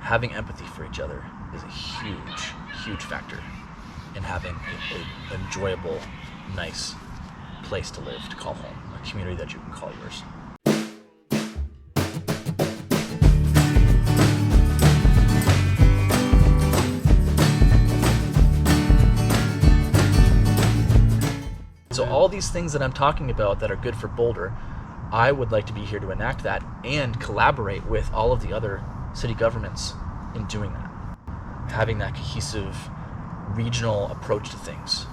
having empathy for each other is a huge, huge factor in having an enjoyable, nice place to live, to call home, a community that you can call yours. So all these things that I'm talking about that are good for Boulder, I would like to be here to enact that and collaborate with all of the other city governments in doing that. Having that cohesive regional approach to things.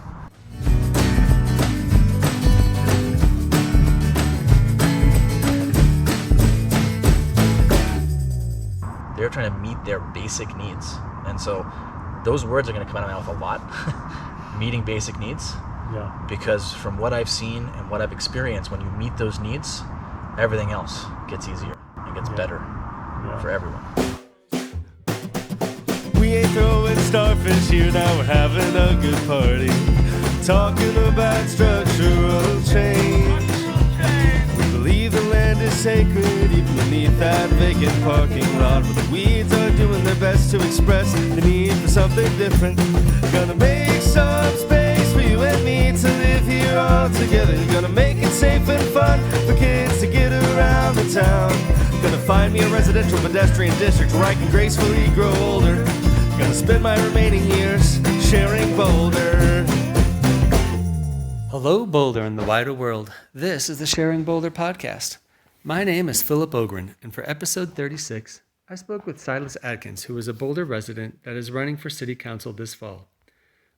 They're trying to meet their basic needs. And so those words are going to come out of my mouth a lot. Meeting basic needs. Yeah. Because from what I've seen and what I've experienced, when you meet those needs, everything else gets easier and gets better for everyone. We ain't throwing starfish here, now we're having a good party. Talking about structural change. We believe the land is sacred, even beneath that vacant parking lot, where the weeds are doing their best to express the need for something different. Gonna make some space for you and me to live here all together. Gonna make it safe and fun for kids to get around the town. Gonna find me a residential pedestrian district where I can gracefully grow older. Gonna spend my remaining years sharing Boulder. Hello, Boulder and the wider world. This is the Sharing Boulder podcast. My name is Philip Ogren, and for episode 36, I spoke with Silas Atkins, who is a Boulder resident that is running for city council this fall.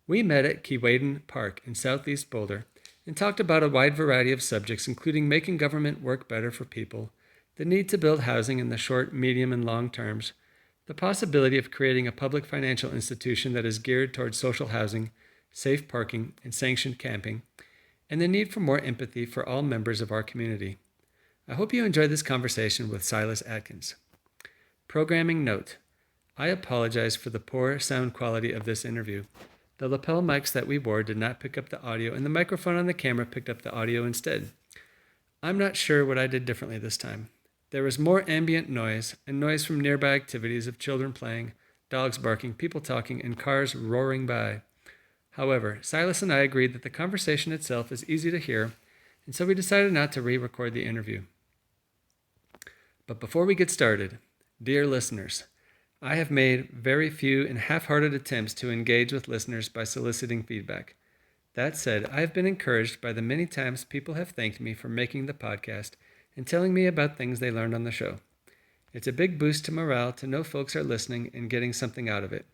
We met at Keeywayden Park in Southeast Boulder and talked about a wide variety of subjects, including making government work better for people, the need to build housing in the short, medium, and long terms, the possibility of creating a public financial institution that is geared towards social housing, safe parking, and sanctioned camping, and the need for more empathy for all members of our community. I hope you enjoyed this conversation with Silas Atkins. Programming note: I apologize for the poor sound quality of this interview. The lapel mics that we wore did not pick up the audio, and the microphone on the camera picked up the audio instead. I'm not sure what I did differently this time. There was more ambient noise and noise from nearby activities of children playing, dogs barking, people talking, and cars roaring by. However, Silas and I agreed that the conversation itself is easy to hear, and so we decided not to re-record the interview. But before we get started, dear listeners, I have made very few and half-hearted attempts to engage with listeners by soliciting feedback. That said, I have been encouraged by the many times people have thanked me for making the podcast and telling me about things they learned on the show. It's a big boost to morale to know folks are listening and getting something out of it.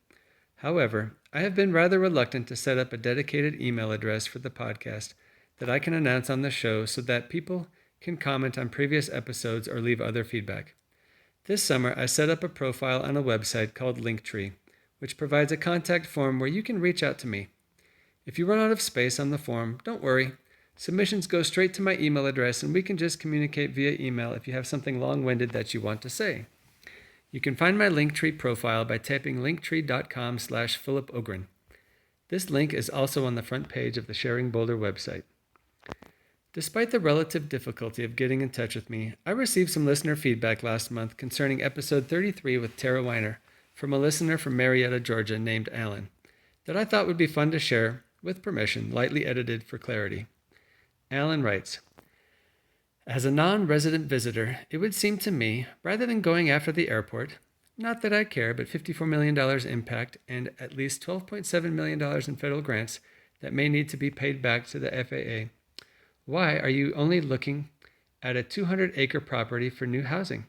However, I have been rather reluctant to set up a dedicated email address for the podcast that I can announce on the show so that people can comment on previous episodes or leave other feedback. This summer, I set up a profile on a website called Linktree, which provides a contact form where you can reach out to me. If you run out of space on the form, don't worry. Submissions go straight to my email address, and we can just communicate via email if you have something long-winded that you want to say. You can find my Linktree profile by typing linktree.com/Philip Ogren. This link is also on the front page of the Sharing Boulder website. Despite the relative difficulty of getting in touch with me, I received some listener feedback last month concerning episode 33 with Tara Weiner from a listener from Marietta, Georgia named Alan, that I thought would be fun to share, with permission, lightly edited for clarity. Alan writes, as a non-resident visitor, it would seem to me, rather than going after the airport, not that I care, but $54 million impact and at least $12.7 million in federal grants that may need to be paid back to the FAA, why are you only looking at a 200-acre property for new housing?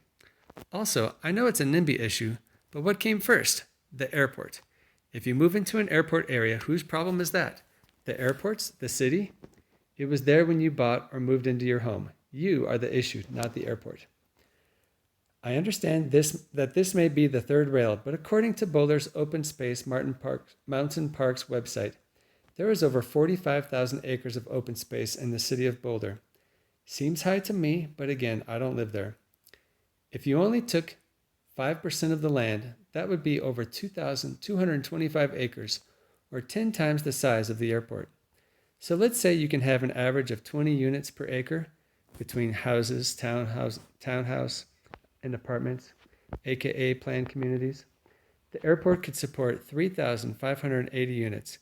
Also, I know it's a NIMBY issue, but what came first? The airport. If you move into an airport area, whose problem is that? The airport's? The city? It was there when you bought or moved into your home. You are the issue, not the airport. I understand that this may be the third rail, but according to Boulder's Open Space Mountain Parks website, there is over 45,000 acres of open space in the city of Boulder. Seems high to me, but again, I don't live there. If you only took 5% of the land, that would be over 2,225 acres, or 10 times the size of the airport. So let's say you can have an average of 20 units per acre between houses, townhouse, and apartments, aka planned communities. The airport could support 3,580 units.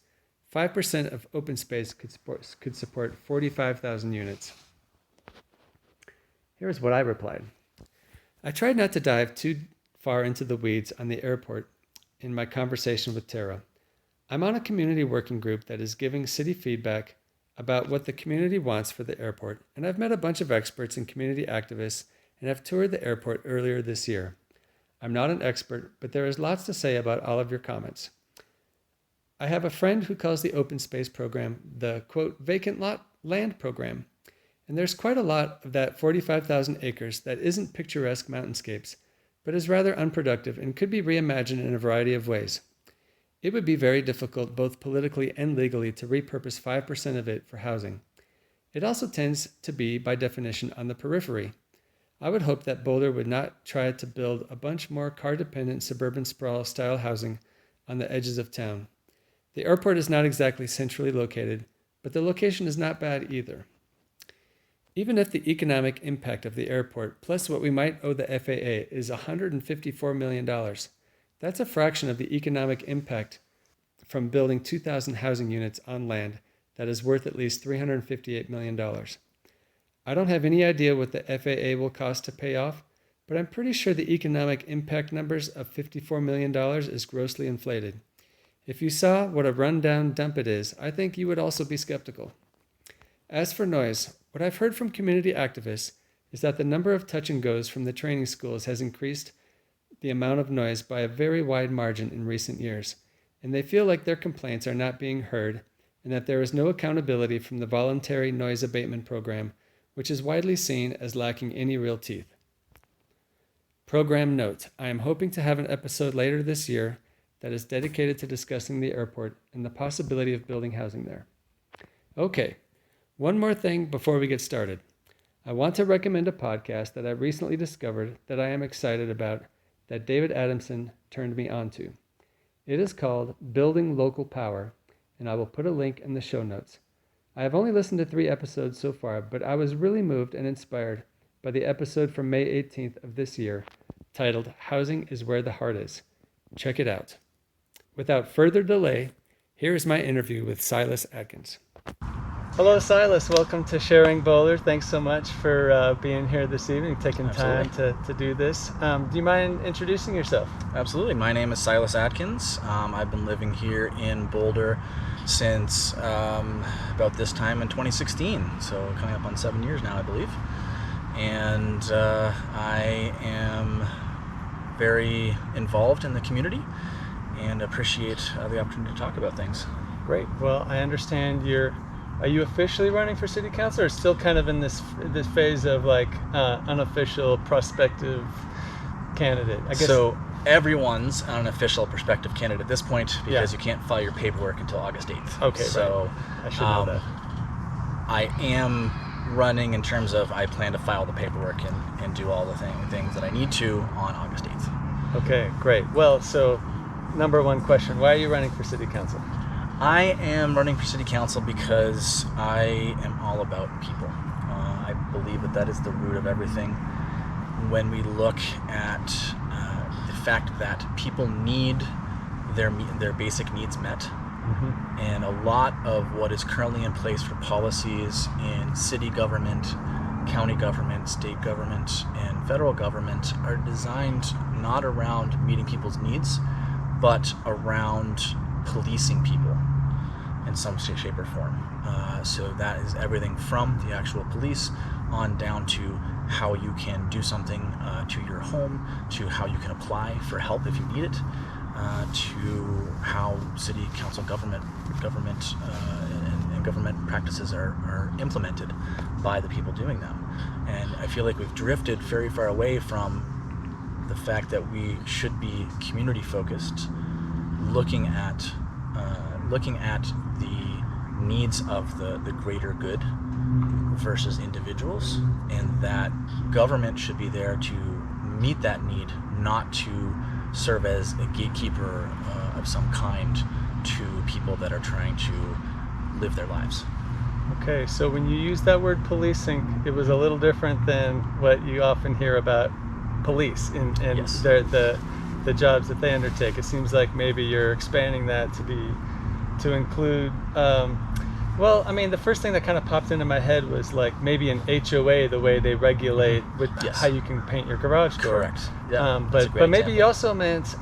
5% of open space could support 45,000 units. Here's what I replied. I tried not to dive too far into the weeds on the airport in my conversation with Tara. I'm on a community working group that is giving city feedback about what the community wants for the airport, and I've met a bunch of experts and community activists and have toured the airport earlier this year. I'm not an expert, but there is lots to say about all of your comments. I have a friend who calls the open space program the, quote, vacant lot land program, and there's quite a lot of that 45,000 acres that isn't picturesque mountainscapes, but is rather unproductive and could be reimagined in a variety of ways. It would be very difficult, both politically and legally, to repurpose 5% of it for housing. It also tends to be, by definition, on the periphery. I would hope that Boulder would not try to build a bunch more car-dependent suburban sprawl-style housing on the edges of town. The airport is not exactly centrally located, but the location is not bad either. Even if the economic impact of the airport, plus what we might owe the FAA, is $154 million, that's a fraction of the economic impact from building 2,000 housing units on land that is worth at least $358 million. I don't have any idea what the FAA will cost to pay off, but I'm pretty sure the economic impact numbers of $54 million is grossly inflated. If you saw what a rundown dump it is, I think you would also be skeptical. As for noise, what I've heard from community activists is that the number of touch and goes from the training schools has increased the amount of noise by a very wide margin in recent years, and they feel like their complaints are not being heard and that there is no accountability from the voluntary noise abatement program, which is widely seen as lacking any real teeth. Program note: I am hoping to have an episode later this year that is dedicated to discussing the airport and the possibility of building housing there. Okay, one more thing before we get started. I want to recommend a podcast that I recently discovered that I am excited about, that David Adamson turned me on to. It is called Building Local Power, and I will put a link in the show notes. I have only listened to 3 episodes so far, but I was really moved and inspired by the episode from May 18th of this year, titled Housing is Where the Heart Is. Check it out. Without further delay, here is my interview with Silas Atkins. Hello, Silas. Welcome to Sharing Boulder. Thanks so much for being here this evening, taking time to do this. Do you mind introducing yourself? Absolutely. My name is Silas Atkins. I've been living here in Boulder since about this time in 2016, so coming up on 7 years now, I believe. And I am very involved in the community and appreciate the opportunity to talk about things. Great. Well, I understand are you officially running for city council, or still kind of in this phase of like unofficial prospective candidate? I guess. So everyone's an official prospective candidate at this point, because you can't file your paperwork until August 8th. Okay, so right. I should know that. I am running in terms of I plan to file the paperwork and do all the things that I need to on August 8th. Okay, great. Well, so number one question, why are you running for city council? I am running for city council because I am all about people. I believe that is the root of everything. When we look at the fact that people need their basic needs met, mm-hmm. and a lot of what is currently in place for policies in city government, county government, state government, and federal government are designed not around meeting people's needs, but around policing people in some shape or form. So that is everything from the actual police on down to how you can do something to your home, to how you can apply for help if you need it, to how city council government and government practices are implemented by the people doing them. And I feel like we've drifted very far away from the fact that we should be community focused, looking at the needs of the greater good versus individuals, and that government should be there to meet that need, not to serve as a gatekeeper of some kind to people that are trying to live their lives. Okay, so when you use that word policing, it was a little different than what you often hear about police, and Yes. the the jobs that they undertake. It seems like maybe you're expanding that to include. Well, I mean, the first thing that kind of popped into my head was like maybe an HOA, the way they regulate with Yes. how you can paint your garage door. Correct. Yeah, that's a great But maybe example. you also meant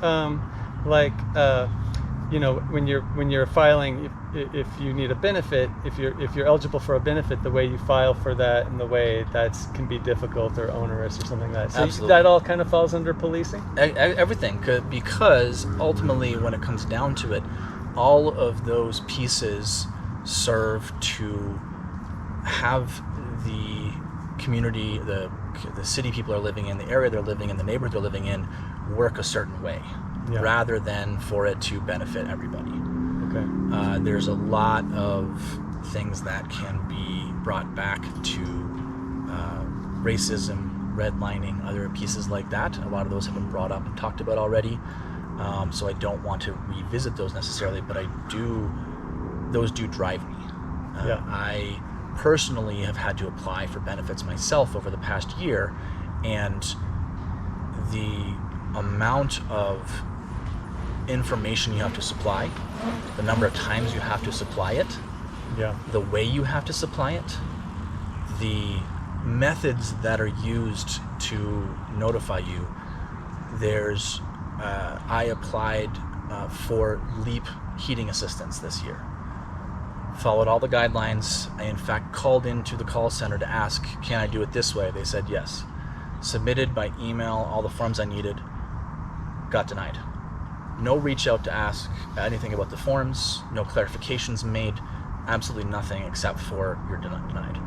when you're filing, if you need a benefit, if you're eligible for a benefit, the way you file for that and the way that can be difficult or onerous or something like that. So Absolutely. that all kind of falls under policing. Everything because ultimately when it comes down to it, all of those pieces serve to have the community, the city people are living in, the area they're living in, the neighborhood they're living in, work a certain way, rather than for it to benefit everybody. Okay. There's a lot of things that can be brought back to racism, redlining, other pieces like that. A lot of those have been brought up and talked about already. So I don't want to revisit those necessarily, but those do drive me. I personally have had to apply for benefits myself over the past year, and the amount of information you have to supply, the number of times you have to supply it, the way you have to supply it, the methods that are used to notify you. I applied for LEAP heating assistance this year. Followed all the guidelines. I in fact called into the call center to ask, can I do it this way? They said yes. Submitted by email all the forms I needed. Got denied. No reach out to ask anything about the forms, no clarifications made, absolutely nothing except for you're denied.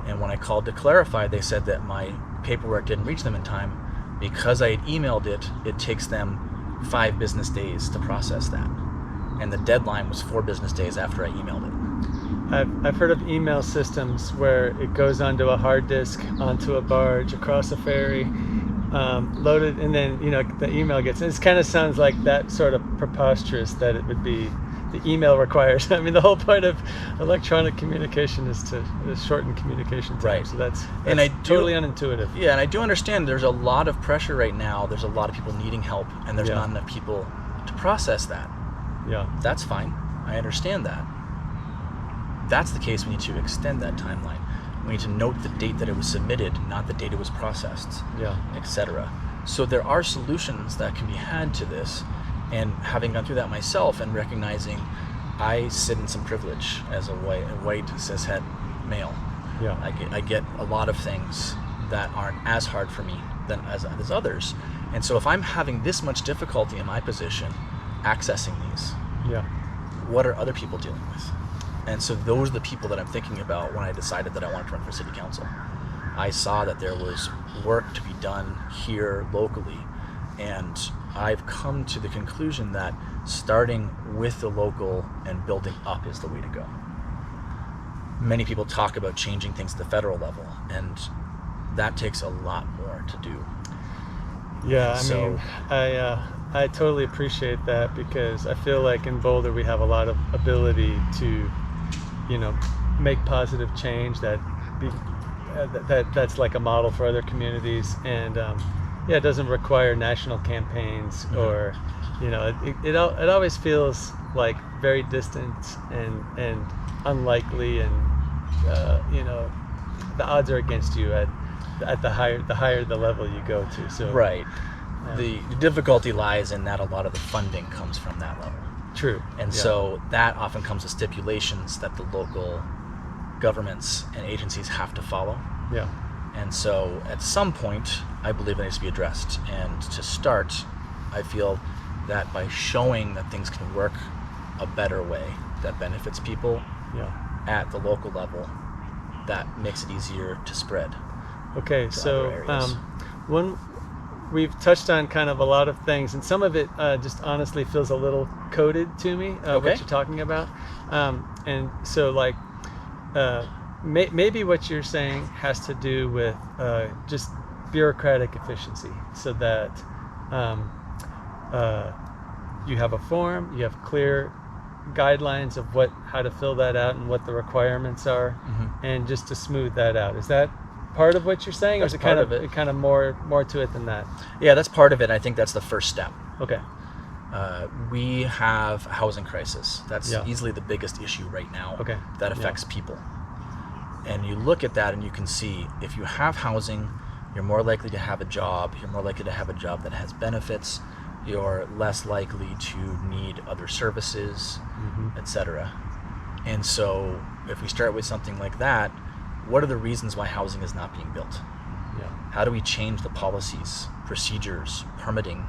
And when I called to clarify, they said that my paperwork didn't reach them in time. Because I had emailed it, it takes them 5 business days to process that. And the deadline was 4 business days after I emailed it. I've heard of email systems where it goes onto a hard disk, onto a barge, across a ferry, loaded, and then the email gets. It kind of sounds like that sort of preposterous that it would be. The email requires. I mean, the whole point of electronic communication is to shorten communication time. Right. So that's and I totally unintuitive. Yeah, and I do understand there's a lot of pressure right now. There's a lot of people needing help, and there's not enough people to process that. Yeah. That's fine. I understand that. If that's the case, we need to extend that timeline. We need to note the date that it was submitted, not the date it was processed, etc. So there are solutions that can be had to this. And having gone through that myself and recognizing I sit in some privilege as a white cishet male. I get a lot of things that aren't as hard for me as others. And so if I'm having this much difficulty in my position accessing these, what are other people dealing with? And so those are the people that I'm thinking about when I decided that I wanted to run for city council. I saw that there was work to be done here locally, and I've come to the conclusion that starting with the local and building up is the way to go. Many people talk about changing things at the federal level, and that takes a lot more to do. I totally appreciate that, because I feel like in Boulder we have a lot of ability to, make positive change that's like a model for other communities, and it doesn't require national campaigns or, it always feels like very distant and unlikely, and the odds are against you at the higher the level you go to. So right. The difficulty lies in that a lot of the funding comes from that level. True. And so that often comes with stipulations that the local governments and agencies have to follow. Yeah. And so at some point, I believe it needs to be addressed. And to start, I feel that by showing that things can work a better way that benefits people at the local level, that makes it easier to spread. Okay, so other areas. we've touched on kind of a lot of things, and some of it just honestly feels a little coded to me, what you're talking about. And so maybe what you're saying has to do with just bureaucratic efficiency, so that you have a form, you have clear guidelines of how to fill that out and what the requirements are, and just to smooth that out. Is that part of what you're saying, or is it kind of more to it than that? Yeah, that's part of it. I think that's the first step. Okay. We have a housing crisis. That's Yeah. easily the biggest issue right now Okay. that affects people. And you look at that and you can see if you have housing, you're more likely to have a job. You're more likely to have a job that has benefits. You're less likely to need other services, etc. And so if we start with something like that, what are the reasons why housing is not being built? Yeah. How do we change the policies, procedures, permitting,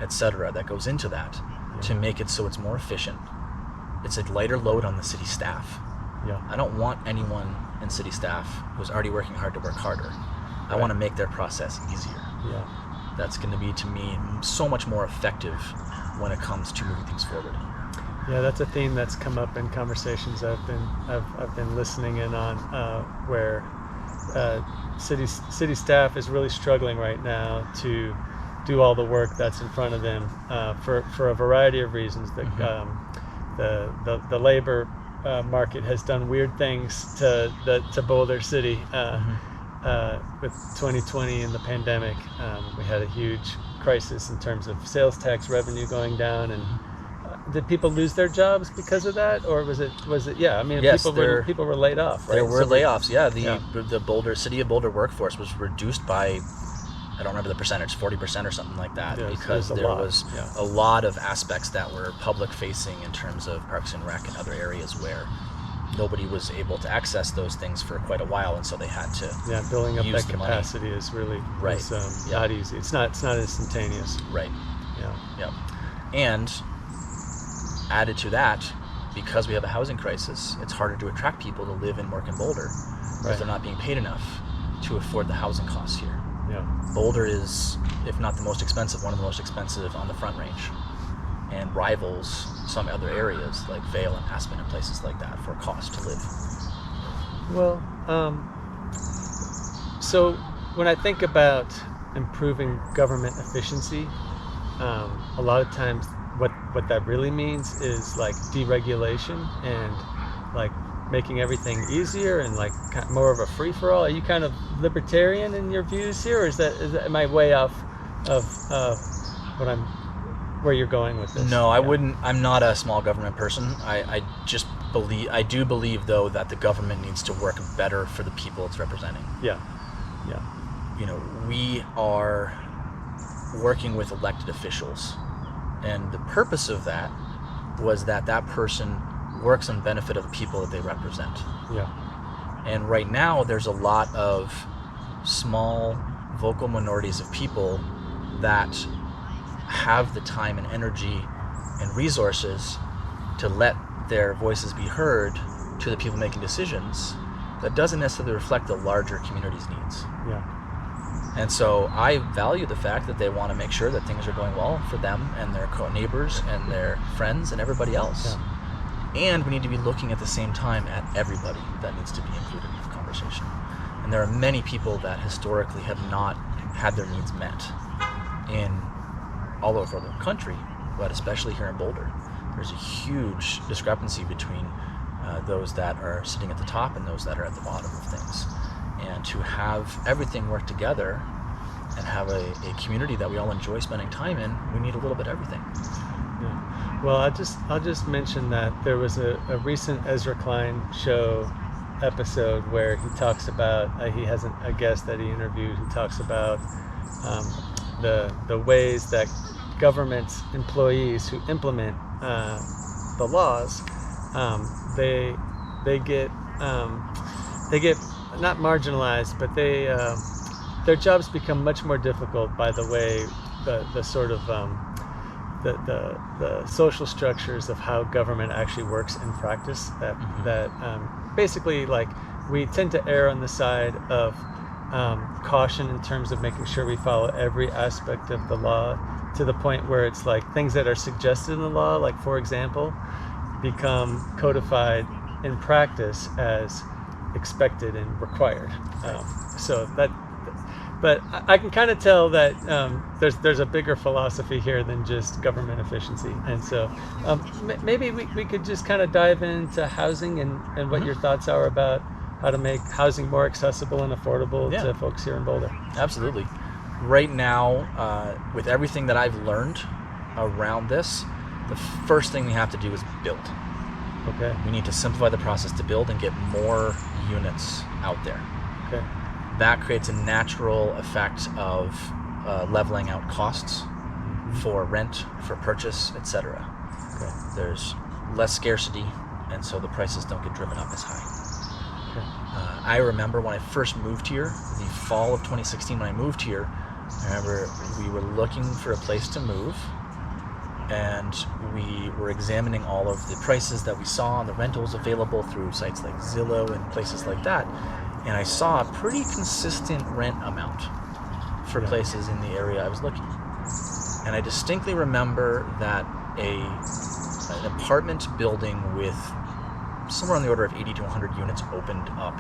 etc. that goes into that to make it so it's more efficient? It's a lighter load on the city staff. Yeah. I don't want anyone in city staff who's already working hard to work harder. I want to make their process easier. Yeah. That's going to be, to me, so much more effective when it comes to moving things forward. Yeah, that's a theme that's come up in conversations I've been listening in on, where city staff is really struggling right now to do all the work that's in front of them for a variety of reasons. The labor market has done weird things to Boulder City. With 2020 and the pandemic, we had a huge crisis in terms of sales tax revenue going down. And did people lose their jobs because of that, or was it? Yeah, I mean, Yes, people were laid off, right? There were layoffs. Yeah, Yeah. the Boulder City of Boulder workforce was reduced by, I don't remember the percentage, 40% or something like that, Yeah, because it was a there lot. was Yeah. a lot of aspects that were public facing in terms of Parks and Rec and other areas where nobody was able to access those things for quite a while, and so they had to Building up use that the money. capacity is really Right. not easy. It's not instantaneous. Right. Yeah. Yep. And added to that, because we have a housing crisis, it's harder to attract people to live and work in Boulder because Right. they're not being paid enough to afford the housing costs here. Yeah. Boulder is, if not the most expensive, one of the most expensive on the Front Range, and rivals some other areas like Vail and Aspen and places like that for cost to live. Well, so when I think about improving government efficiency, a lot of times what that really means is like deregulation and like making everything easier and like more of a free-for-all. Are you kind of libertarian in your views here, or is that am I way off of where you're going with this? No, I wouldn't. I'm not a small government person. I do believe though that the government needs to work better for the people it's representing. Yeah. We are working with elected officials, and the purpose of that was that person works on benefit of the people that they represent. Yeah. And right now there's a lot of small vocal minorities of people that have the time and energy and resources to let their voices be heard to the people making decisions that doesn't necessarily reflect the larger community's needs. Yeah. And so I value the fact that they want to make sure that things are going well for them and their neighbors and their friends and everybody else. Yeah. And we need to be looking at the same time at everybody that needs to be included in the conversation. And there are many people that historically have not had their needs met in all over the country, but especially here in Boulder. There's a huge discrepancy between those that are sitting at the top and those that are at the bottom of things. And to have everything work together and have a community that we all enjoy spending time in, we need a little bit of everything. Yeah. Well, I'll just mention that there was a recent Ezra Klein show episode where he talks about he has a guest that he interviewed who talks about the ways that government employees who implement the laws they get not marginalized, but their jobs become much more difficult by the way the sort of the social structures of how government actually works in practice. That basically, like, we tend to err on the side of caution in terms of making sure we follow every aspect of the law, to the point where it's like things that are suggested in the law, like for example, become codified in practice as expected and required. But I can kind of tell that there's a bigger philosophy here than just government efficiency. And so maybe we could just kind of dive into housing and what your thoughts are about how to make housing more accessible and affordable to folks here in Boulder. Absolutely. Right now, with everything that I've learned around this, the first thing we have to do is build. Okay. We need to simplify the process to build and get more units out there. Okay. That creates a natural effect of leveling out costs for rent, for purchase, etc. Okay. There's less scarcity, and so the prices don't get driven up as high. Okay. I remember when I first moved here, the fall of 2016, when I moved here, I remember we were looking for a place to move, and we were examining all of the prices that we saw on the rentals available through sites like Zillow and places like that, and I saw a pretty consistent rent amount for places in the area I was looking. And I distinctly remember that an apartment building with somewhere on the order of 80 to 100 units opened up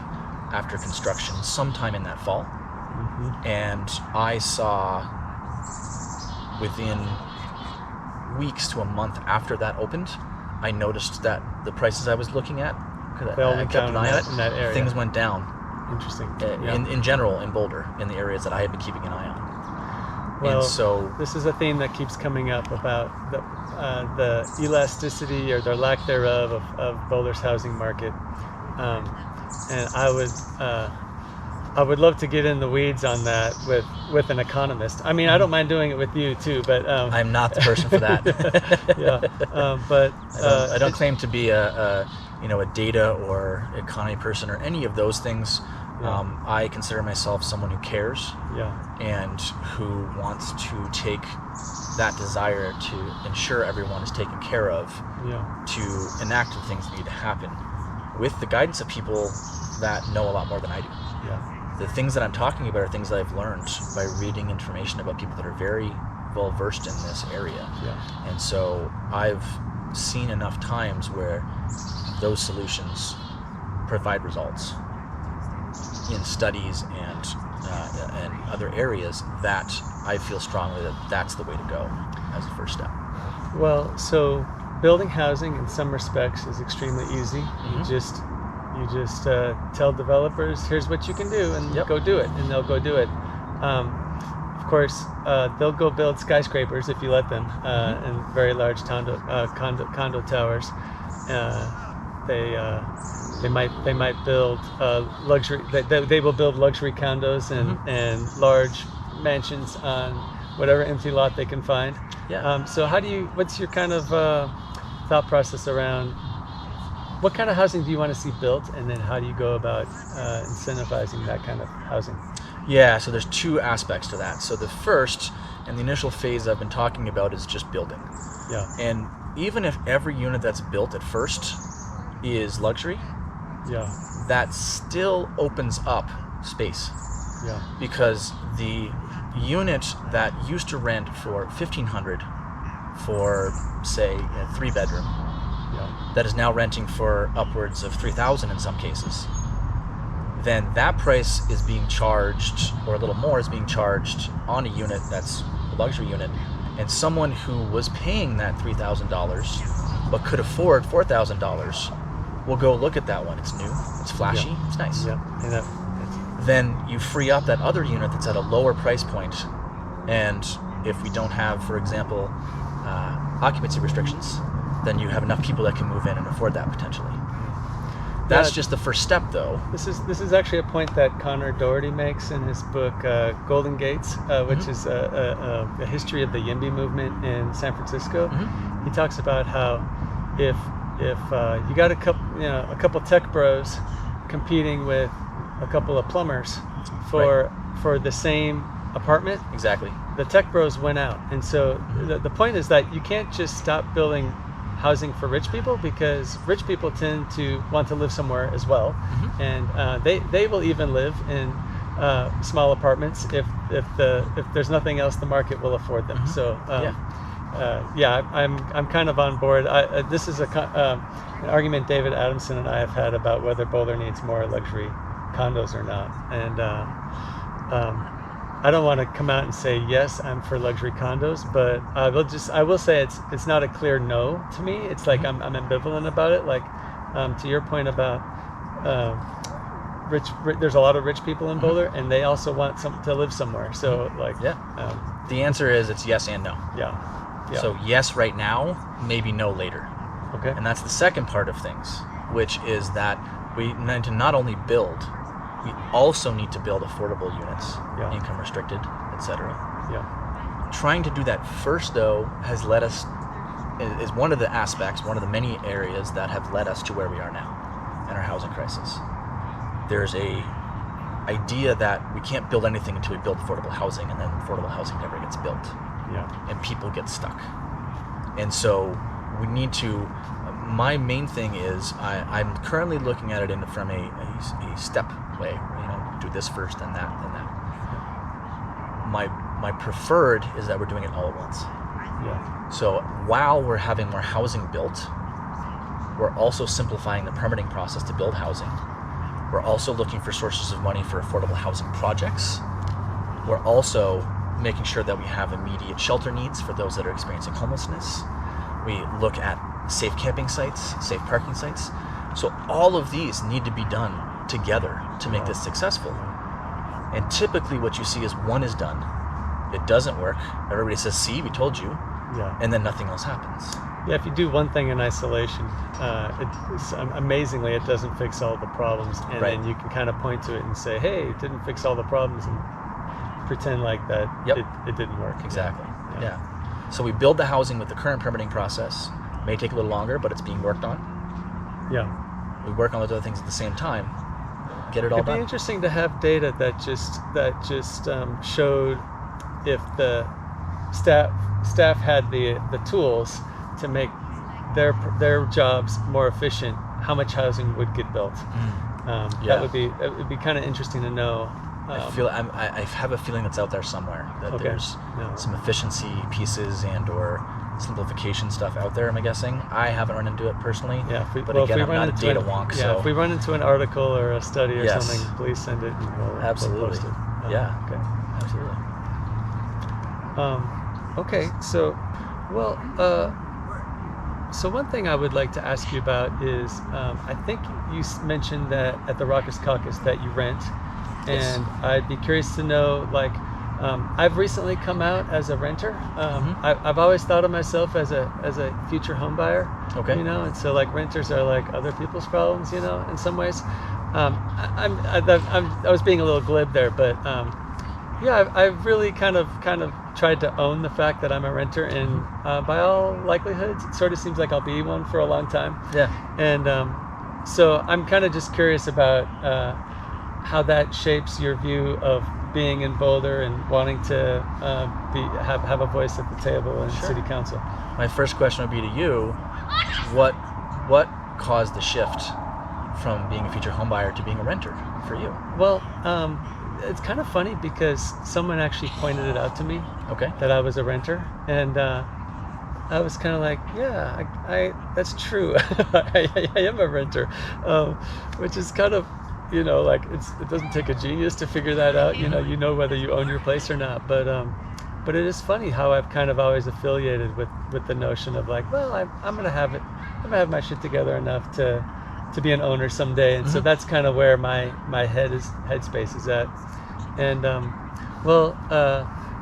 after construction sometime in that fall. And I saw within weeks to a month after that opened, I noticed that the prices I was looking at, I kept an eye on it, in that area. Things went down. Interesting. In general, in Boulder, in the areas that I had been keeping an eye on. Well, and so this is a theme that keeps coming up about the elasticity or the lack thereof of Boulder's housing market, and I would love to get in the weeds on that with an economist. I mean, I don't mind doing it with you too, but I'm not the person for that. But I don't claim to be a data or economy person or any of those things. I consider myself someone who cares and who wants to take that desire to ensure everyone is taken care of, to enact the things that need to happen with the guidance of people that know a lot more than I do. The things that I'm talking about are things that I've learned by reading information about people that are very well versed in this area. And so I've seen enough times where those solutions provide results in studies and other areas that I feel strongly that that's the way to go as a first step. Well, so building housing in some respects is extremely easy. You just tell developers, here's what you can do, and go do it, and they'll go do it. Of course, they'll go build skyscrapers if you let them, and very large condo towers. They might build luxury. They will build luxury condos and large mansions on whatever empty lot they can find. So what's your kind of thought process around what kind of housing do you want to see built, and then how do you go about incentivizing that kind of housing? So there's two aspects to that. So the first and the initial phase I've been talking about is just building. And even if every unit that's built at first is luxury, that still opens up space. Because the unit that used to rent for $1,500 for, say, a 3-bedroom, that is now renting for upwards of $3,000 in some cases, then that price is being charged, or a little more is being charged on a unit that's a luxury unit, and someone who was paying that $3,000 but could afford $4,000 will go look at that one. It's new, it's flashy, it's nice. Then you free up that other unit that's at a lower price point, and if we don't have, for example, occupancy restrictions, then you have enough people that can move in and afford that potentially. That's just the first step, though. This is actually a point that Connor Doherty makes in his book Golden Gates, which is a history of the YIMBY movement in San Francisco. He talks about how if you got a couple tech bros competing with a couple of plumbers for the same apartment, the tech bros went out. And so the point is that you can't just stop building housing for rich people, because rich people tend to want to live somewhere as well, and they will even live in small apartments if there's nothing else the market will afford them. So I'm kind of on board. This is an argument David Adamson and I have had about whether Boulder needs more luxury condos or not, and I don't want to come out and say yes, I'm for luxury condos, but I will say it's not a clear no to me. It's like I'm ambivalent about it. Like to your point about rich, there's a lot of rich people in Boulder, and they also want to live somewhere. So the answer is it's yes and no. Yeah. So yes, right now, maybe no later. Okay. And that's the second part of things, which is that we need to not only build, we also need to build affordable units, Yeah. income restricted, etc. Yeah. Trying to do that first, though, has led us, is one of the aspects, one of the many areas that have led us to where we are now in our housing crisis. There's a idea that we can't build anything until we build affordable housing, and then affordable housing never gets built, Yeah. and people get stuck. And so we need to, my main thing is, I'm currently looking at it from a step way, do this first, then that, then that. My preferred is that we're doing it all at once. Yeah. So while we're having more housing built, we're also simplifying the permitting process to build housing. We're also looking for sources of money for affordable housing projects. We're also making sure that we have immediate shelter needs for those that are experiencing homelessness. We look at safe camping sites, safe parking sites. So all of these need to be done together to make this successful. And typically what you see is one is done, it doesn't work, everybody says, see, we told you, Yeah. and then nothing else happens. Yeah, if you do one thing in isolation, amazingly, it doesn't fix all the problems. And Right. then you can kind of point to it and say, hey, it didn't fix all the problems, and pretend like that Yep. it didn't work. Exactly. Yeah. Yeah. So we build the housing with the current permitting process. May take a little longer, but it's being worked on. Yeah. We work on those other things at the same time. Get it all It'd be done. interesting to have data that just showed if the staff had the tools to make their jobs more efficient, how much housing would get built. Yeah. That would be kind of interesting to know. I have a feeling that's out there somewhere, that Okay. there's No. some efficiency pieces and or simplification stuff out there, I'm guessing. I haven't run into it personally. Yeah, but again, I'm not a data wonk, so if we run into an article or a study or Yes. something, please send it and we'll Absolutely. post it. Yeah. Okay. absolutely. Okay. So, well, so one thing I would like to ask you about is, I think you mentioned that at the Raucous Caucus that you rent, Yes. and I'd be curious to know, like, I've recently come out as a renter. I've always thought of myself as a future home buyer. Okay. And so like renters are like other people's problems, in some ways. I was being a little glib there, but yeah, I've really kind of tried to own the fact that I'm a renter, and by all likelihood, it sort of seems like I'll be one for a long time. Yeah. And so I'm kind of just curious about how that shapes your view of being in Boulder and wanting to have a voice at the table in Sure. city council. My first question would be to you, what caused the shift from being a future home buyer to being a renter for you? Well, it's kind of funny because someone actually pointed it out to me. Okay. That I was a renter, and I was kind of like, yeah, I that's true. I am a renter, which is kind of, like it doesn't take a genius to figure that out. You know whether you own your place or not. But it is funny how I've kind of always affiliated with the notion of like, well, I'm gonna have my shit together enough to be an owner someday, and so that's kind of where my headspace is at. And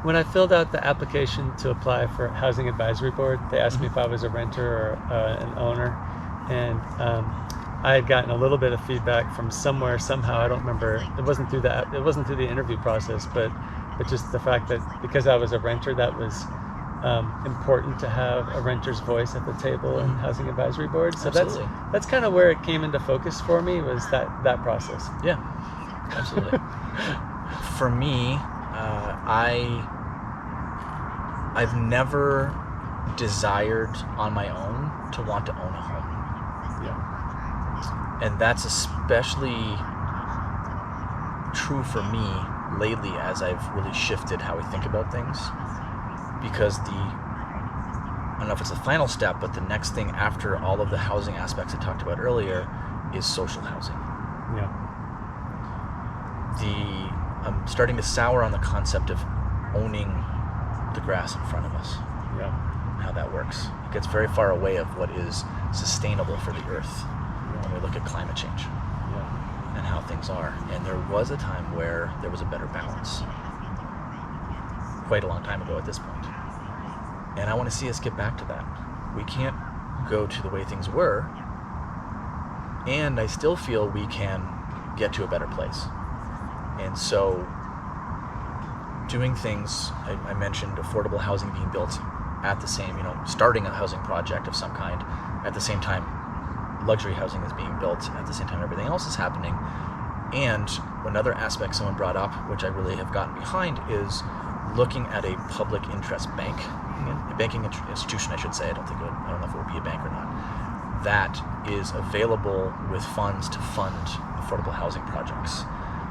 when I filled out the application to apply for Housing Advisory Board, they asked me if I was a renter or an owner, and I had gotten a little bit of feedback from somehow, I don't remember. It wasn't through the interview process, but just the fact that because I was a renter, that was important to have a renter's voice at the table in Housing Advisory Board. So Absolutely. that's kind of where it came into focus for me, was that process. Yeah, absolutely. For me, I've never desired on my own to want to own a home. Yeah. And that's especially true for me lately as I've really shifted how I think about things. Because I don't know if it's the final step, but the next thing after all of the housing aspects I talked about earlier is social housing. Yeah. I'm starting to sour on the concept of owning the grass in front of us. Yeah. And how that works. It gets very far away of what is sustainable for the earth when we look at climate change Yeah. and how things are. And there was a time where there was a better balance. Quite a long time ago at this point. And I want to see us get back to that. We can't go to the way things were, and I still feel we can get to a better place. And so doing things, I mentioned affordable housing being built at the same, starting a housing project of some kind at the same time luxury housing is being built, at the same time everything else is happening. And another aspect someone brought up, which I really have gotten behind, is looking at a public interest bank, a banking institution, I should say. I don't know if it would be a bank or not, that is available with funds to fund affordable housing projects.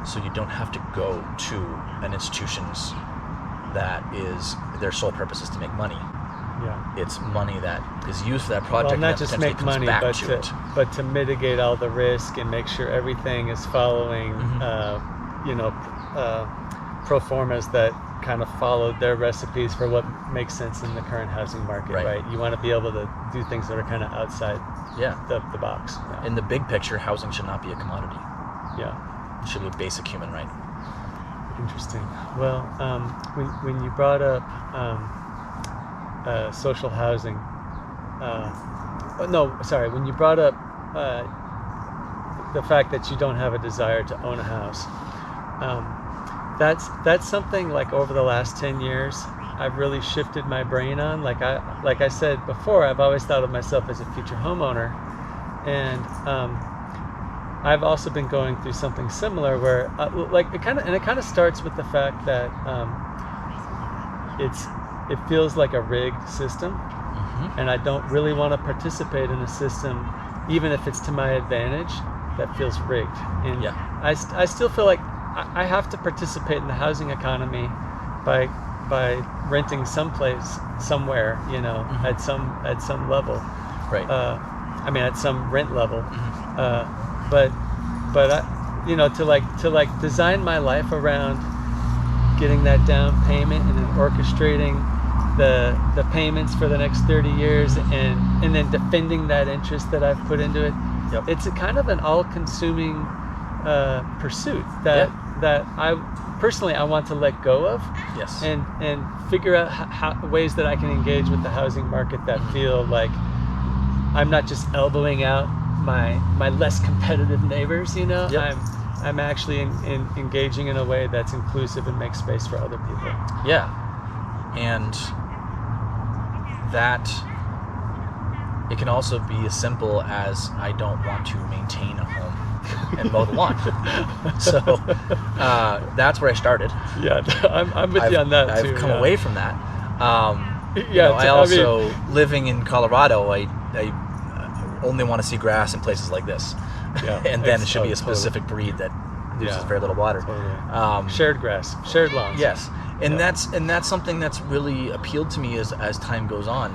So you don't have to go to an institution's that is their sole purpose is to make money. Yeah. It's money that is used for that project. Well, not and just potentially make comes money, back but to mitigate all the risk and make sure everything is following, pro formas that kind of followed their recipes for what makes sense in the current housing market, right? You want to be able to do things that are kind of outside the box. Yeah. In the big picture, housing should not be a commodity. Yeah. It should be a basic human right. Interesting. Well, when you brought up social housing, when you brought up the fact that you don't have a desire to own a house, that's something like over the last 10 years I've really shifted my brain on. Like I said before, I've always thought of myself as a future homeowner, and I've also been going through something similar where it kind of starts with the fact that it feels like a rigged system, and I don't really want to participate in a system, even if it's to my advantage, that feels rigged. And I still feel like I have to participate in the housing economy by renting someplace, somewhere, at some level, right? At some rent level, but to design my life around getting that down payment and then orchestrating the payments for the next 30 years and then defending that interest that I've put into it. It's a kind of an all-consuming pursuit that I personally want to let go of. Yes. And figure out ways that I can engage with the housing market that feel like I'm not just elbowing out my less competitive neighbors. I'm actually engaging in a way that's inclusive and makes space for other people. Yeah. And that it can also be as simple as I don't want to maintain a home and mow the lawn. So that's where I started. Yeah, I'm with you on that too. I've come away from that. Living in Colorado, I only want to see grass in places like this. Yeah, and then it should be a specific breed that uses very little water. Totally. Shared grass, shared lawns. Yes. And that's something that's really appealed to me as time goes on.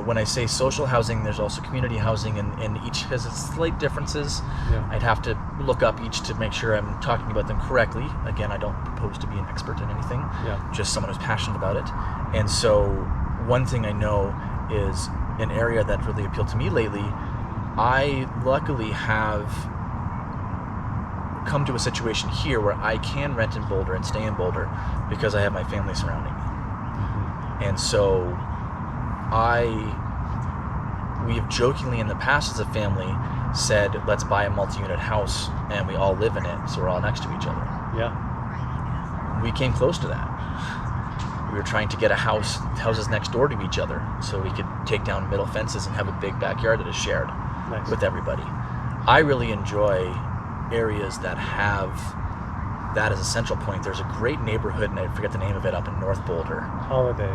When I say social housing, there's also community housing, and each has its slight differences. Yeah. I'd have to look up each to make sure I'm talking about them correctly. Again, I don't propose to be an expert in anything, just someone who's passionate about it. And so one thing I know is an area that really appealed to me lately. I luckily have come to a situation here where I can rent in Boulder and stay in Boulder because I have my family surrounding me. And so we have jokingly in the past as a family said, let's buy a multi-unit house and we all live in it, so we're all next to each other. Yeah. We came close to that. We were trying to get houses next door to each other so we could take down middle fences and have a big backyard that is shared with everybody. I really enjoy areas that have that as a central point. There's a great neighborhood, and I forget the name of it, up in North Boulder. Holiday.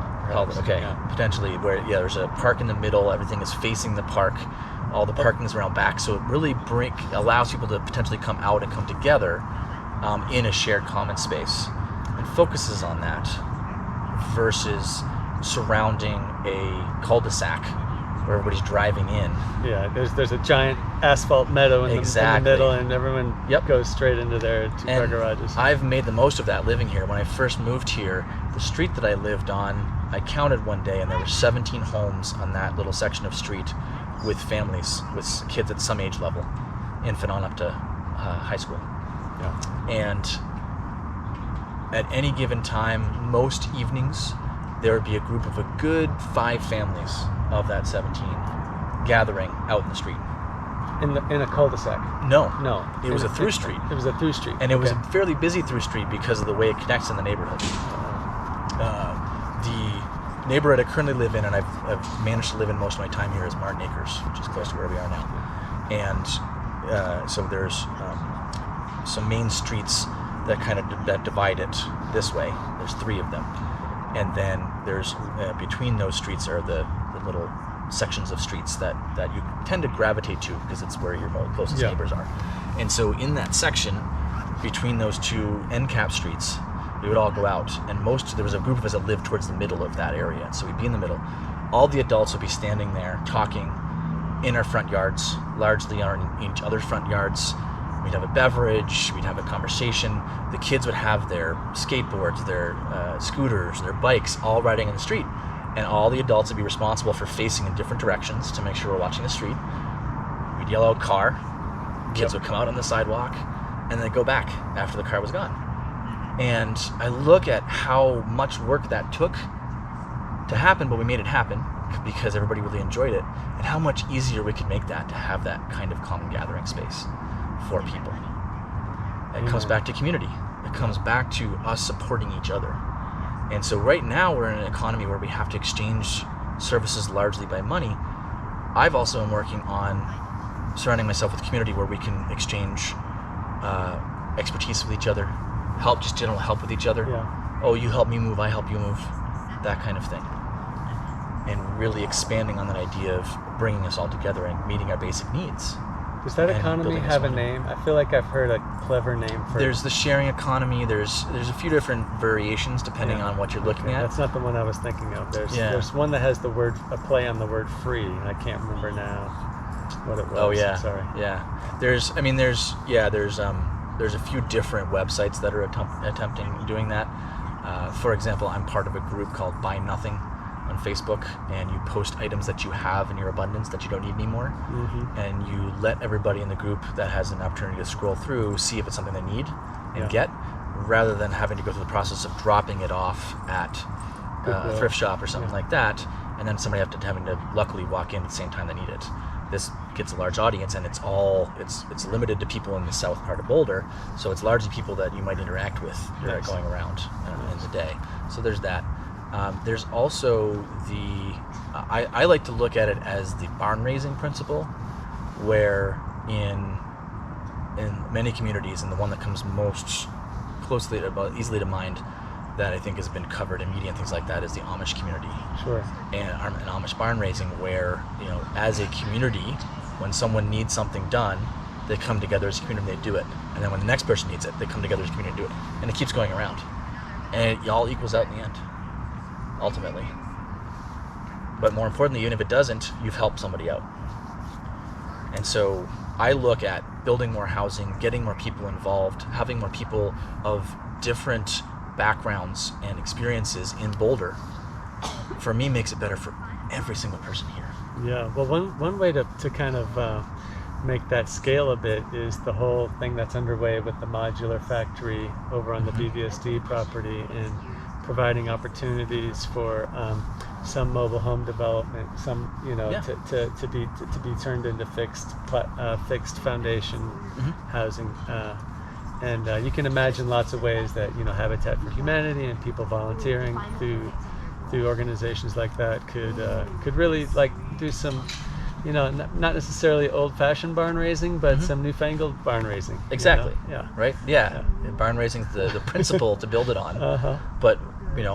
Okay, potentially, where there's a park in the middle, everything is facing the park, all the parking is around back, so it really allows people to potentially come out and come together in a shared common space, and focuses on that versus surrounding a cul-de-sac where everybody's driving in. Yeah, there's a giant asphalt meadow in the middle, and everyone goes straight into their two-car garages. I've made the most of that living here. When I first moved here, the street that I lived on, I counted one day, and there were 17 homes on that little section of street with families, with kids at some age level, infant on up to high school. Yeah. And at any given time, most evenings, there would be a group of a good 5 families of that 17 gathering out in the street. In a cul-de-sac? No. It In was a through street. It was a through street. And it was a fairly busy through street because of the way it connects in the neighborhood. The neighborhood I currently live in, and I've managed to live in most of my time here, is Martin Acres, which is close to where we are now. And so there's some main streets that kind of that divide it this way. There's 3 of them. And then there's between those streets are the little sections of streets that you tend to gravitate to because it's where your closest neighbors are. And so in that section, between those 2 end cap streets, we would all go out, and there was a group of us that lived towards the middle of that area. So we'd be in the middle. All the adults would be standing there talking in our front yards, largely in each other's front yards. We'd have a beverage, we'd have a conversation. The kids would have their skateboards, their scooters, their bikes, all riding in the street. And all the adults would be responsible for facing in different directions to make sure we're watching the street. We'd yell out car. Kids would come out on the sidewalk, and then go back after the car was gone. And I look at how much work that took to happen, but we made it happen because everybody really enjoyed it, and how much easier we could make that to have that kind of common gathering space for people. It comes back to community. It comes back to us supporting each other. And so right now we're in an economy where we have to exchange services largely by money. I've also been working on surrounding myself with community where we can exchange expertise with each other, just general help with each other. Oh, you help me move, I help you move, that kind of thing. And really expanding on that idea of bringing us all together and meeting our basic needs. Does that economy have a name? I feel like I've heard a clever name for it. There's the sharing economy. There's a few different variations depending on what you're looking at. That's not the one I was thinking of. There's one that has a play on the word free, and I can't remember now what it was. Oh yeah, sorry. Yeah, there's a few different websites that are attempting doing that. For example, I'm part of a group called Buy Nothing on Facebook, and you post items that you have in your abundance that you don't need anymore, and you let everybody in the group that has an opportunity to scroll through see if it's something they need and get, rather than having to go through the process of dropping it off at a thrift shop or something like that, and then somebody having to luckily walk in at the same time they need it. This gets a large audience, and it's limited to people in the south part of Boulder, so it's largely people that you might interact with going around in the day. So there's that. There's also I like to look at it as the barn raising principle, where in many communities, and the one that comes most easily to mind that I think has been covered in media and things like that is the Amish community. Sure. And Amish barn raising, where as a community, when someone needs something done, they come together as a community and they do it. And then when the next person needs it, they come together as a community and do it. And it keeps going around. And it all equals out in the end, ultimately. But more importantly, even if it doesn't, you've helped somebody out. And so I look at building more housing, getting more people involved, having more people of different backgrounds and experiences in Boulder, for me, makes it better for every single person here. Yeah, well, one way to kind of make that scale a bit is the whole thing that's underway with the modular factory over on the BVSD property, and providing opportunities for some mobile home development, some to be turned into fixed foundation housing, and you can imagine lots of ways that Habitat for Humanity and people volunteering through organizations like that could really do some, not necessarily old-fashioned barn raising, but some newfangled barn raising. Exactly. Yeah. Right. Yeah. Barn raising is the principle to build it on, but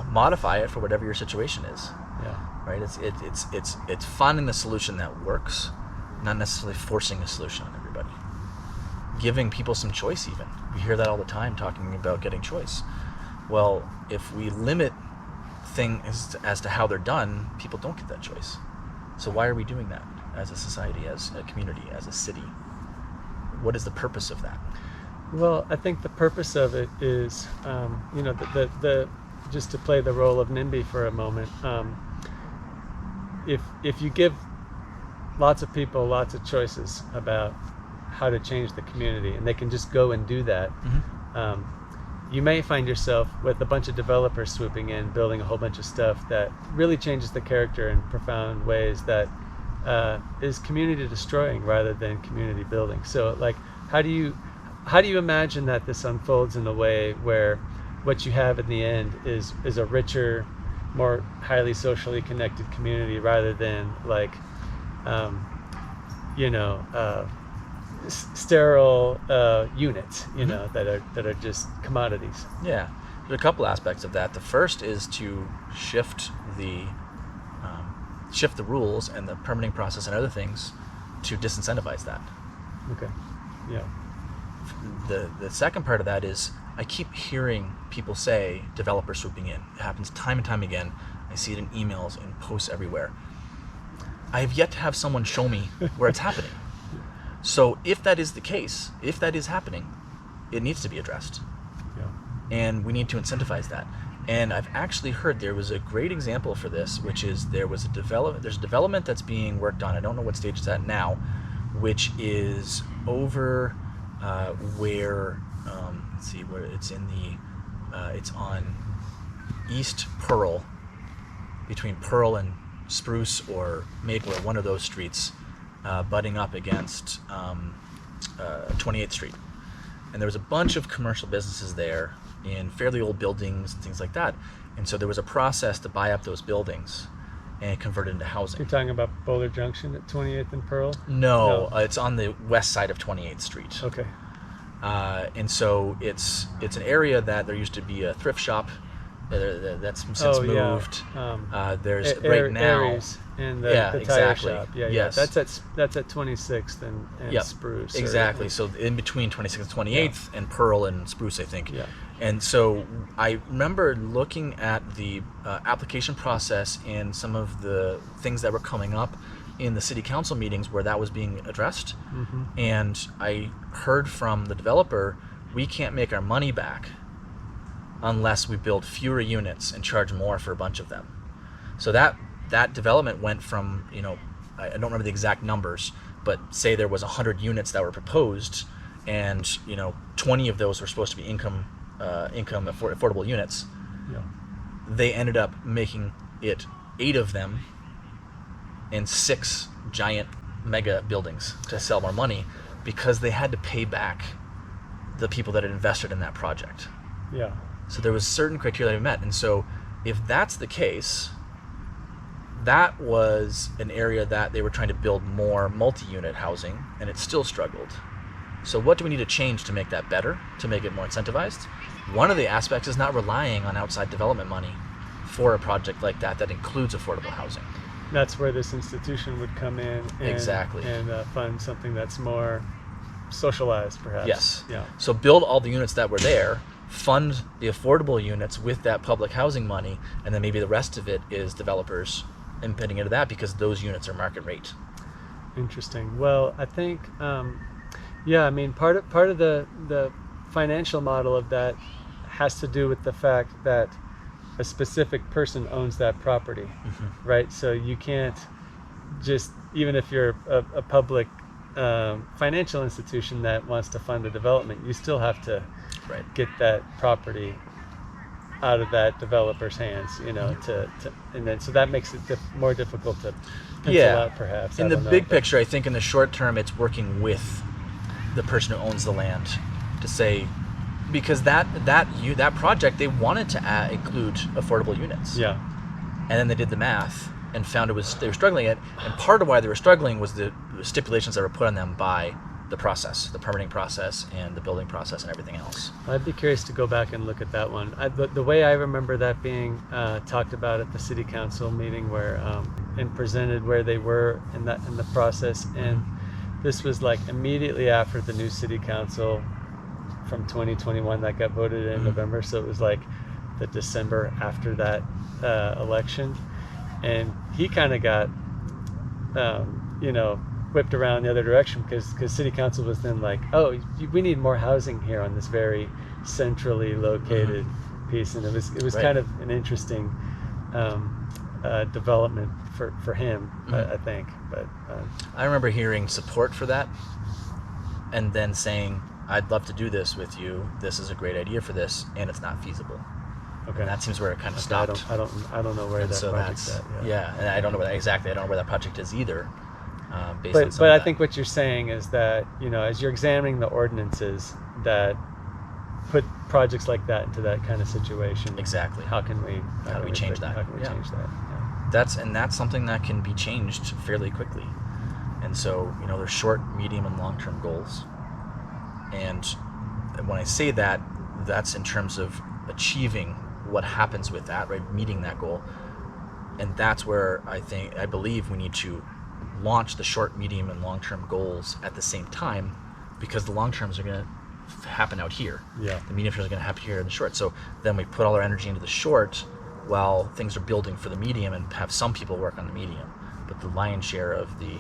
modify it for whatever your situation is. Yeah. Right. It's finding the solution that works, not necessarily forcing a solution on everybody. Giving people some choice, even. We hear that all the time, talking about getting choice. Well, if we limit things as to how they're done, people don't get that choice. So why are we doing that as a society, as a community, as a city? What is the purpose of that? Well, I think the purpose of it is, the just to play the role of NIMBY for a moment. If you give lots of people lots of choices about how to change the community, and they can just go and do that, you may find yourself with a bunch of developers swooping in, building a whole bunch of stuff that really changes the character in profound ways that is community destroying rather than community building. So like, how do you imagine that this unfolds in a way where what you have in the end is a richer, more highly socially connected community rather than like, sterile units, that are just commodities. Yeah, there's a couple aspects of that. The first is to shift the rules and the permitting process and other things to disincentivize that. Okay. Yeah. The second part of that is I keep hearing people say developers swooping in. It happens time and time again. I see it in emails and posts everywhere. I have yet to have someone show me where it's happening. So if that is the case, if that is happening, it needs to be addressed. Yeah. And we need to incentivize that. And I've actually heard there was a great example for this, which is there's a development that's being worked on. I don't know what stage it's at now, which is over where, let's see, where it's in it's on East Pearl, between Pearl and Spruce or Maple or one of those streets, butting up against 28th Street. And there was a bunch of commercial businesses there in fairly old buildings and things like that. And so there was a process to buy up those buildings and convert it into housing. You're talking about Boulder Junction at 28th and Pearl? No. It's on the west side of 28th Street. Okay. And so it's an area that there used to be a thrift shop that's since moved. There's right now Aries and the tire exactly. shop. Yeah, yes. That's at 26th and Yep. Spruce. Exactly. So in between 26th and 28th and Pearl and Spruce, I think. Yeah. And so I remember looking at the application process and some of the things that were coming up in the city council meetings where that was being addressed. Mm-hmm. And I heard from the developer, we can't make our money back unless we build fewer units and charge more for a bunch of them. So that development went from, I don't remember the exact numbers, but say there was 100 units that were proposed, and 20 of those were supposed to be affordable units. Yeah. They ended up making it 8 of them and 6 giant mega buildings to sell more money because they had to pay back the people that had invested in that project. Yeah. So there was certain criteria that we met. And so if that's the case, that was an area that they were trying to build more multi-unit housing, and it still struggled. So what do we need to change to make that better, to make it more incentivized? One of the aspects is not relying on outside development money for a project like that includes affordable housing. That's where this institution would come in and fund something that's more socialized, perhaps. Yes. Yeah. So build all the units that were there, fund the affordable units with that public housing money, and then maybe the rest of it is developers inputting into that because those units are market rate. Interesting. Well, I think, part of the financial model of that has to do with the fact that a specific person owns that property, Mm-hmm. right? So you can't just, even if you're a public financial institution that wants to fund a development, you still have to get that property out of that developer's hands, and then so that makes it more difficult to pencil out, perhaps. In the big picture, I think in the short term, it's working with the person who owns the land to say, because that project, they wanted to include affordable units. Yeah. And then they did the math and found they were struggling it. And part of why they were struggling was the stipulations that were put on them by the process, the permitting process and the building process and everything else. I'd be curious to go back and look at that one. The way I remember that being talked about at the city council meeting and presented where they were in the process. And this was like immediately after the new city council from 2021 that got voted in November. So it was like the December after that election. And he kind of got, whipped around the other direction because city council was then like, oh, we need more housing here on this very centrally located piece. And it was kind of an interesting development for him, I think. But I remember hearing support for that and then saying, I'd love to do this with you. This is a great idea for this, and it's not feasible. Okay. And that seems where it kind of stopped. I don't know where And that so project's that's, at. yeah, and I don't know exactly. I don't know where that project is either. Based on some But of I that. think what you're saying is that, as you're examining the ordinances that put projects like that into that kind of situation, Exactly. how can we change that? How can we Yeah. change that? That's something that can be changed fairly quickly. And so, there's short, medium, and long-term goals. And when I say that, that's in terms of achieving what happens with that, right? Meeting that goal. And that's where I believe we need to launch the short, medium, and long-term goals at the same time, because the long terms are going to happen out here. Yeah. The medium terms are going to happen here in the short. So then we put all our energy into the short while things are building for the medium, and have some people work on the medium. But the lion's share of the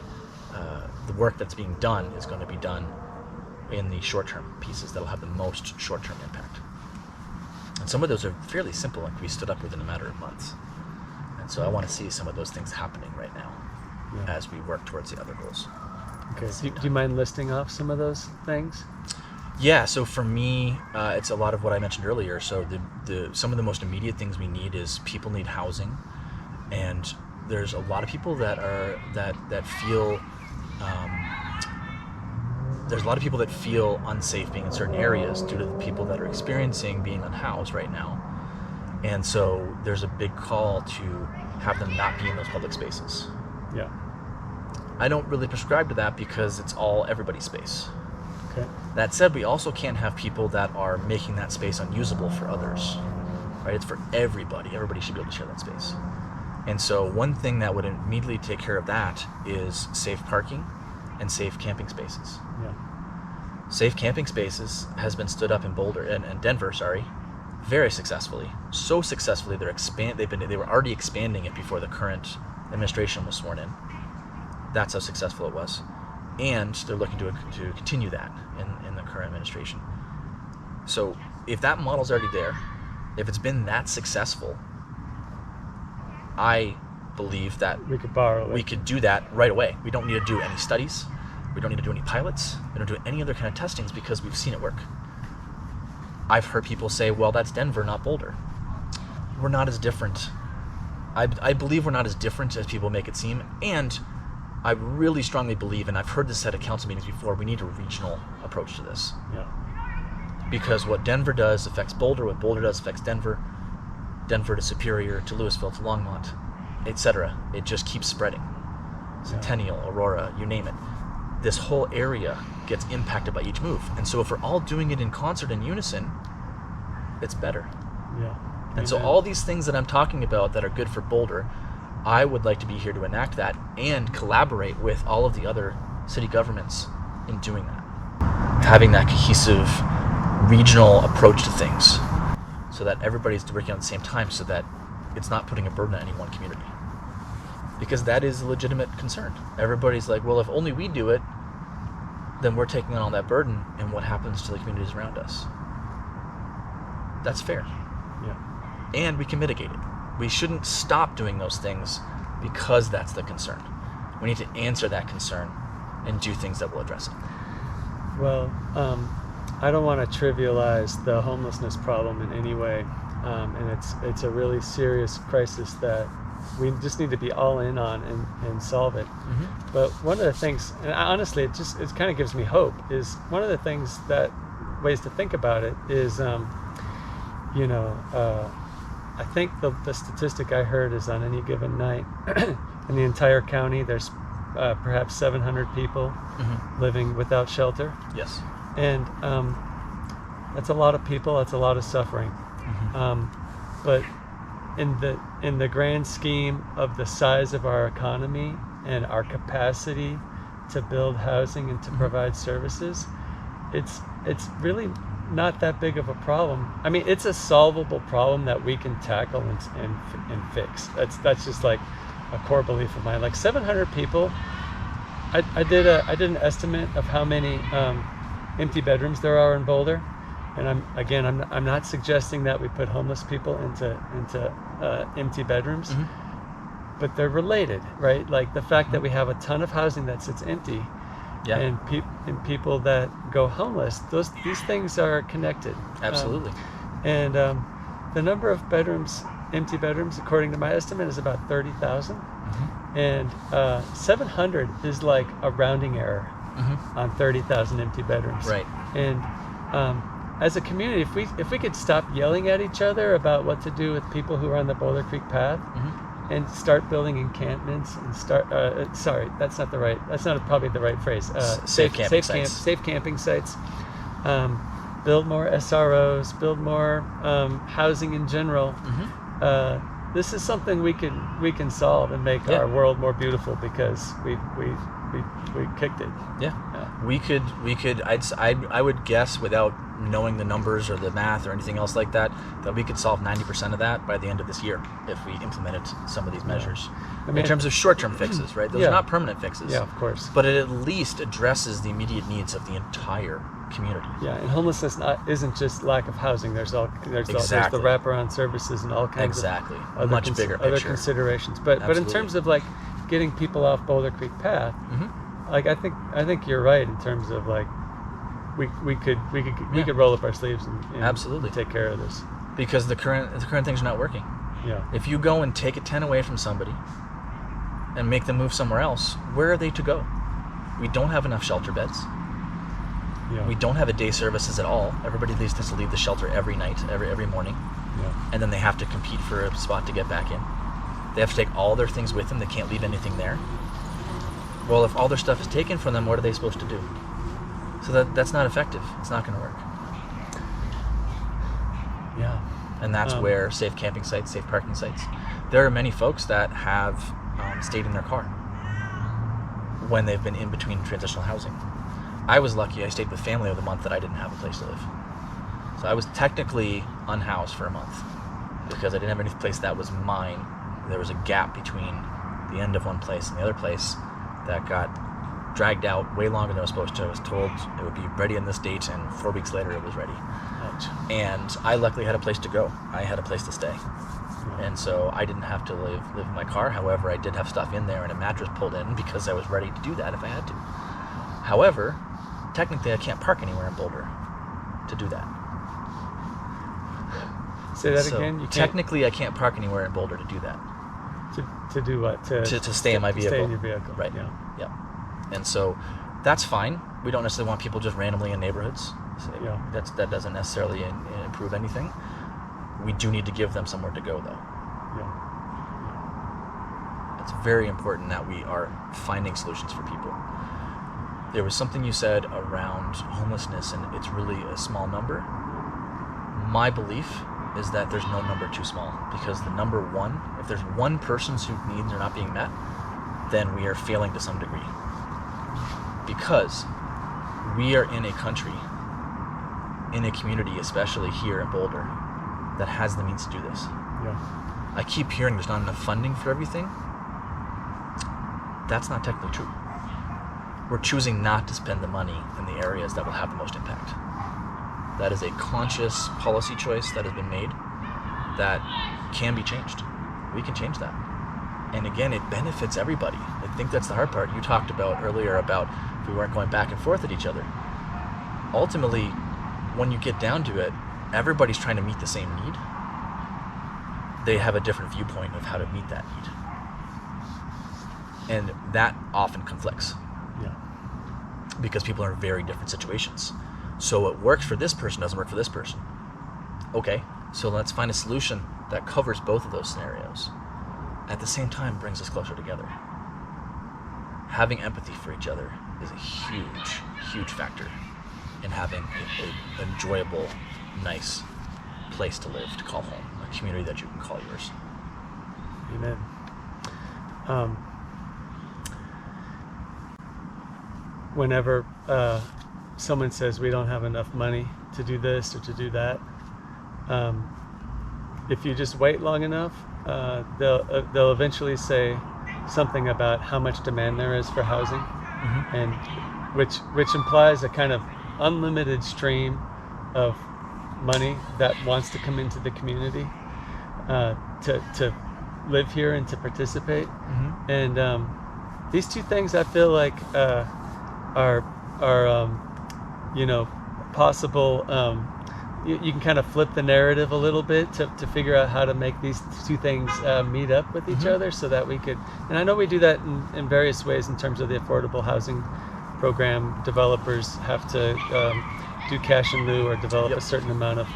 work that's being done is going to be done in the short-term pieces that'll have the most short-term impact. And some of those are fairly simple and can be stood up within a matter of months. And so I want to see some of those things happening right now as we work towards the other goals. Okay. Do you mind listing off some of those things? Yeah, so for me, it's a lot of what I mentioned earlier. So some of the most immediate things we need is people need housing, and there's a lot of people that feel there's a lot of people that feel unsafe being in certain areas due to the people that are experiencing being unhoused right now. And so there's a big call to have them not be in those public spaces. Yeah. I don't really prescribe to that because it's all everybody's space. Okay. That said, we also can't have people that are making that space unusable for others, right? It's for everybody. Everybody should be able to share that space. And so one thing that would immediately take care of that is safe parking and safe camping spaces. Yeah. Safe camping spaces has been stood up in Boulder and Denver, very successfully. So successfully they were already expanding it before the current administration was sworn in. That's how successful it was. And they're looking to continue that in the current administration. So if that model's already there, if it's been that successful, I believe that We could borrow it. we could do that right away. We don't need to do any studies. We don't need to do any pilots. We don't do any other kind of testings because we've seen it work. I've heard people say, well, that's Denver, not Boulder. We're not as different. I believe we're not as different as people make it seem. And I really strongly believe, and I've heard this at council meetings before, we need a regional approach to this. Yeah. Because what Denver does affects Boulder, what Boulder does affects Denver to Superior, to Louisville, to Longmont, etc. It just keeps spreading. Centennial, Aurora, you name it. This whole area gets impacted by each move. And so if we're all doing it in concert, in unison, it's better. Yeah. And so all these things that I'm talking about that are good for Boulder, I would like to be here to enact that and collaborate with all of the other city governments in doing that. Having that cohesive regional approach to things so that everybody's working at the same time, so that it's not putting a burden on any one community. Because that is a legitimate concern. Everybody's like, well, if only we do it, then we're taking on all that burden, and what happens to the communities around us? That's fair. Yeah. And we can mitigate it. We shouldn't stop doing those things because that's the concern. We need to answer that concern and do things that will address it. Well, I don't want to trivialize the homelessness problem in any way, and it's a really serious crisis that we just need to be all in on and solve it. Mm-hmm. But one of the things, and honestly, it kind of gives me hope, is one of the things ways to think about it is, I think the statistic I heard is on any given night in the entire county, there's perhaps 700 people living without shelter. Yes. And that's a lot of people. That's a lot of suffering. But in the grand scheme of the size of our economy and our capacity to build housing and to provide services, it's really not that big of a problem. I mean, it's a solvable problem that we can tackle and fix. That's just like a core belief of mine. Like 700 people. I did an estimate of how many empty bedrooms there are in Boulder, and I'm not suggesting that we put homeless people into empty bedrooms, but they're related, right? Like the fact that we have a ton of housing that sits empty Yeah. and people that go homeless. These things are connected. Absolutely. And the number of empty bedrooms, according to my estimate, is about 30,000. Mm-hmm. And 700 is like a rounding error on 30,000 empty bedrooms. Right. And as a community, if we could stop yelling at each other about what to do with people who are on the Boulder Creek path, and start building encampments and that's not probably the right phrase. Safe camping sites. Build more SROs, build more housing in general. This is something we can solve and make our world more beautiful because we kicked it. Yeah. We could. I would guess, without knowing the numbers or the math or anything else like that we could solve 90% of that by the end of this year if we implemented some of these measures. In terms of short-term fixes, right? Those are not permanent fixes. Yeah, of course. But it at least addresses the immediate needs of the entire community. Yeah, and homelessness isn't just lack of housing. There's the wraparound services and all kinds of other much bigger picture. Other considerations. But in terms of like getting people off Boulder Creek Path, like I think you're right in terms of like we could roll up our sleeves and absolutely take care of this, because the current things are not working. Yeah. If you go and take a tent away from somebody and make them move somewhere else, where are they to go? We don't have enough shelter beds. Yeah. We don't have a day services at all. Everybody has to leave the shelter every night, every morning, and then they have to compete for a spot to get back in. They have to take all their things with them. They can't leave anything there. Well, if all their stuff is taken from them, what are they supposed to do? So that's not effective. It's not going to work. Yeah. And that's where safe camping sites, safe parking sites. There are many folks that have stayed in their car when they've been in between transitional housing. I was lucky. I stayed with family of the month that I didn't have a place to live. So I was technically unhoused for a month because I didn't have any place that was mine. There was a gap between the end of one place and the other place that got dragged out way longer than I was supposed to. I was told it would be ready on this date, and 4 weeks later it was ready. Ouch. And I luckily had a place to go. I had a place to stay. And so I didn't have to live in my car. However, I did have stuff in there and a mattress pulled in because I was ready to do that if I had to. However, technically I can't park anywhere in Boulder to do that. Say that again? You technically I can't park anywhere in Boulder to do that. To do what? To stay in my vehicle. Stay in your vehicle. Right. Yeah. And so that's fine. We don't necessarily want people just randomly in neighborhoods. So that doesn't necessarily improve anything. We do need to give them somewhere to go, though. Yeah. It's very important that we are finding solutions for people. There was something you said around homelessness, and it's really a small number. My belief is that there's no number too small, because the number one, if there's one person's whose needs are not being met, then we are failing to some degree. Because we are in a country, in a community, especially here in Boulder, that has the means to do this. Yeah. I keep hearing there's not enough funding for everything. That's not technically true. We're choosing not to spend the money in the areas that will have the most impact. That is a conscious policy choice that has been made that can be changed. We can change that. And again, it benefits everybody. I think that's the hard part. You talked about earlier about if we weren't going back and forth at each other. Ultimately, when you get down to it, everybody's trying to meet the same need. They have a different viewpoint of how to meet that need. And that often conflicts. Yeah. Because people are in very different situations. So what works for this person doesn't work for this person. Okay, so let's find a solution that covers both of those scenarios. At the same time, brings us closer together. Having empathy for each other is a huge, huge factor in having an enjoyable, nice place to live, to call home, a community that you can call yours. Amen. Whenever someone says we don't have enough money to do this or to do that, if you just wait long enough, they'll eventually say something about how much demand there is for housing, and which implies a kind of unlimited stream of money that wants to come into the community to live here and to participate. And these two things, I feel like, are possible. You can kind of flip the narrative a little bit to figure out how to make these two things meet up with each other, so that we could, and I know we do that in various ways in terms of the affordable housing program. Developers have to do cash in lieu or develop a certain amount of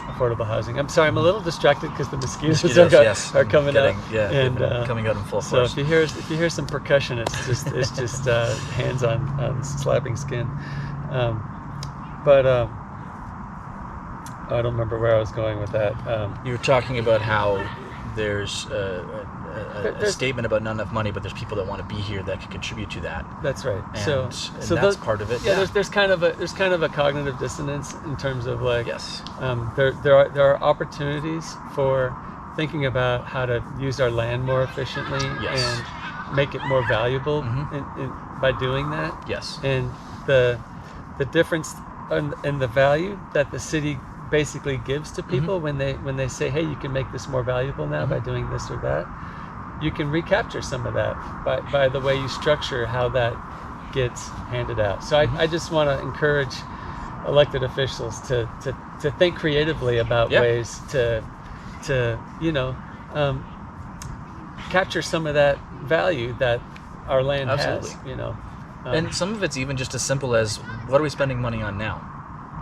affordable housing. I'm sorry, I'm a little distracted because the mosquitoes are coming out. Yeah, and coming out in full so force. if you hear some percussion, it's just hands on slapping skin. But I don't remember where I was going with that. You were talking about how there's a statement about not enough money, but there's people that want to be here that can contribute to that. That's right. And, so that's those, part of it. Yeah, there's kind of a cognitive dissonance in terms of like, yes, there are opportunities for thinking about how to use our land more efficiently and make it more valuable by doing that. Yes. And the difference in the value that the city basically gives to people when they say, hey, you can make this more valuable now by doing this or that, you can recapture some of that by the way you structure how that gets handed out. So I just want to encourage elected officials to think creatively about ways to capture some of that value that our land has. And some of it's even just as simple as, what are we spending money on now?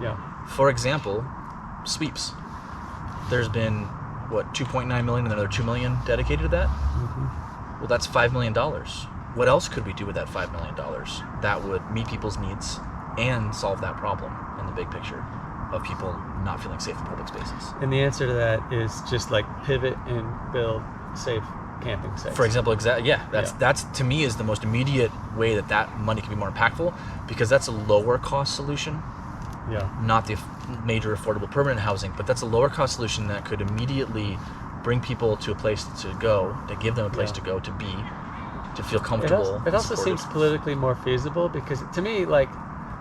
Yeah. For example, sweeps. There's been $2.9 million and another $2 million dedicated to that. Well, that's $5 million. What else could we do with that $5 million that would meet people's needs and solve that problem in the big picture of people not feeling safe in public spaces? And the answer to that is just like pivot and build safe camping sites. For example, that's to me is the most immediate way that money can be more impactful, because that's a lower cost solution. Yeah. Not the major affordable permanent housing, but that's a lower cost solution that could immediately bring people to a place to go, to give them a place to go, to be, to feel comfortable. It also seems politically more feasible, because to me, like,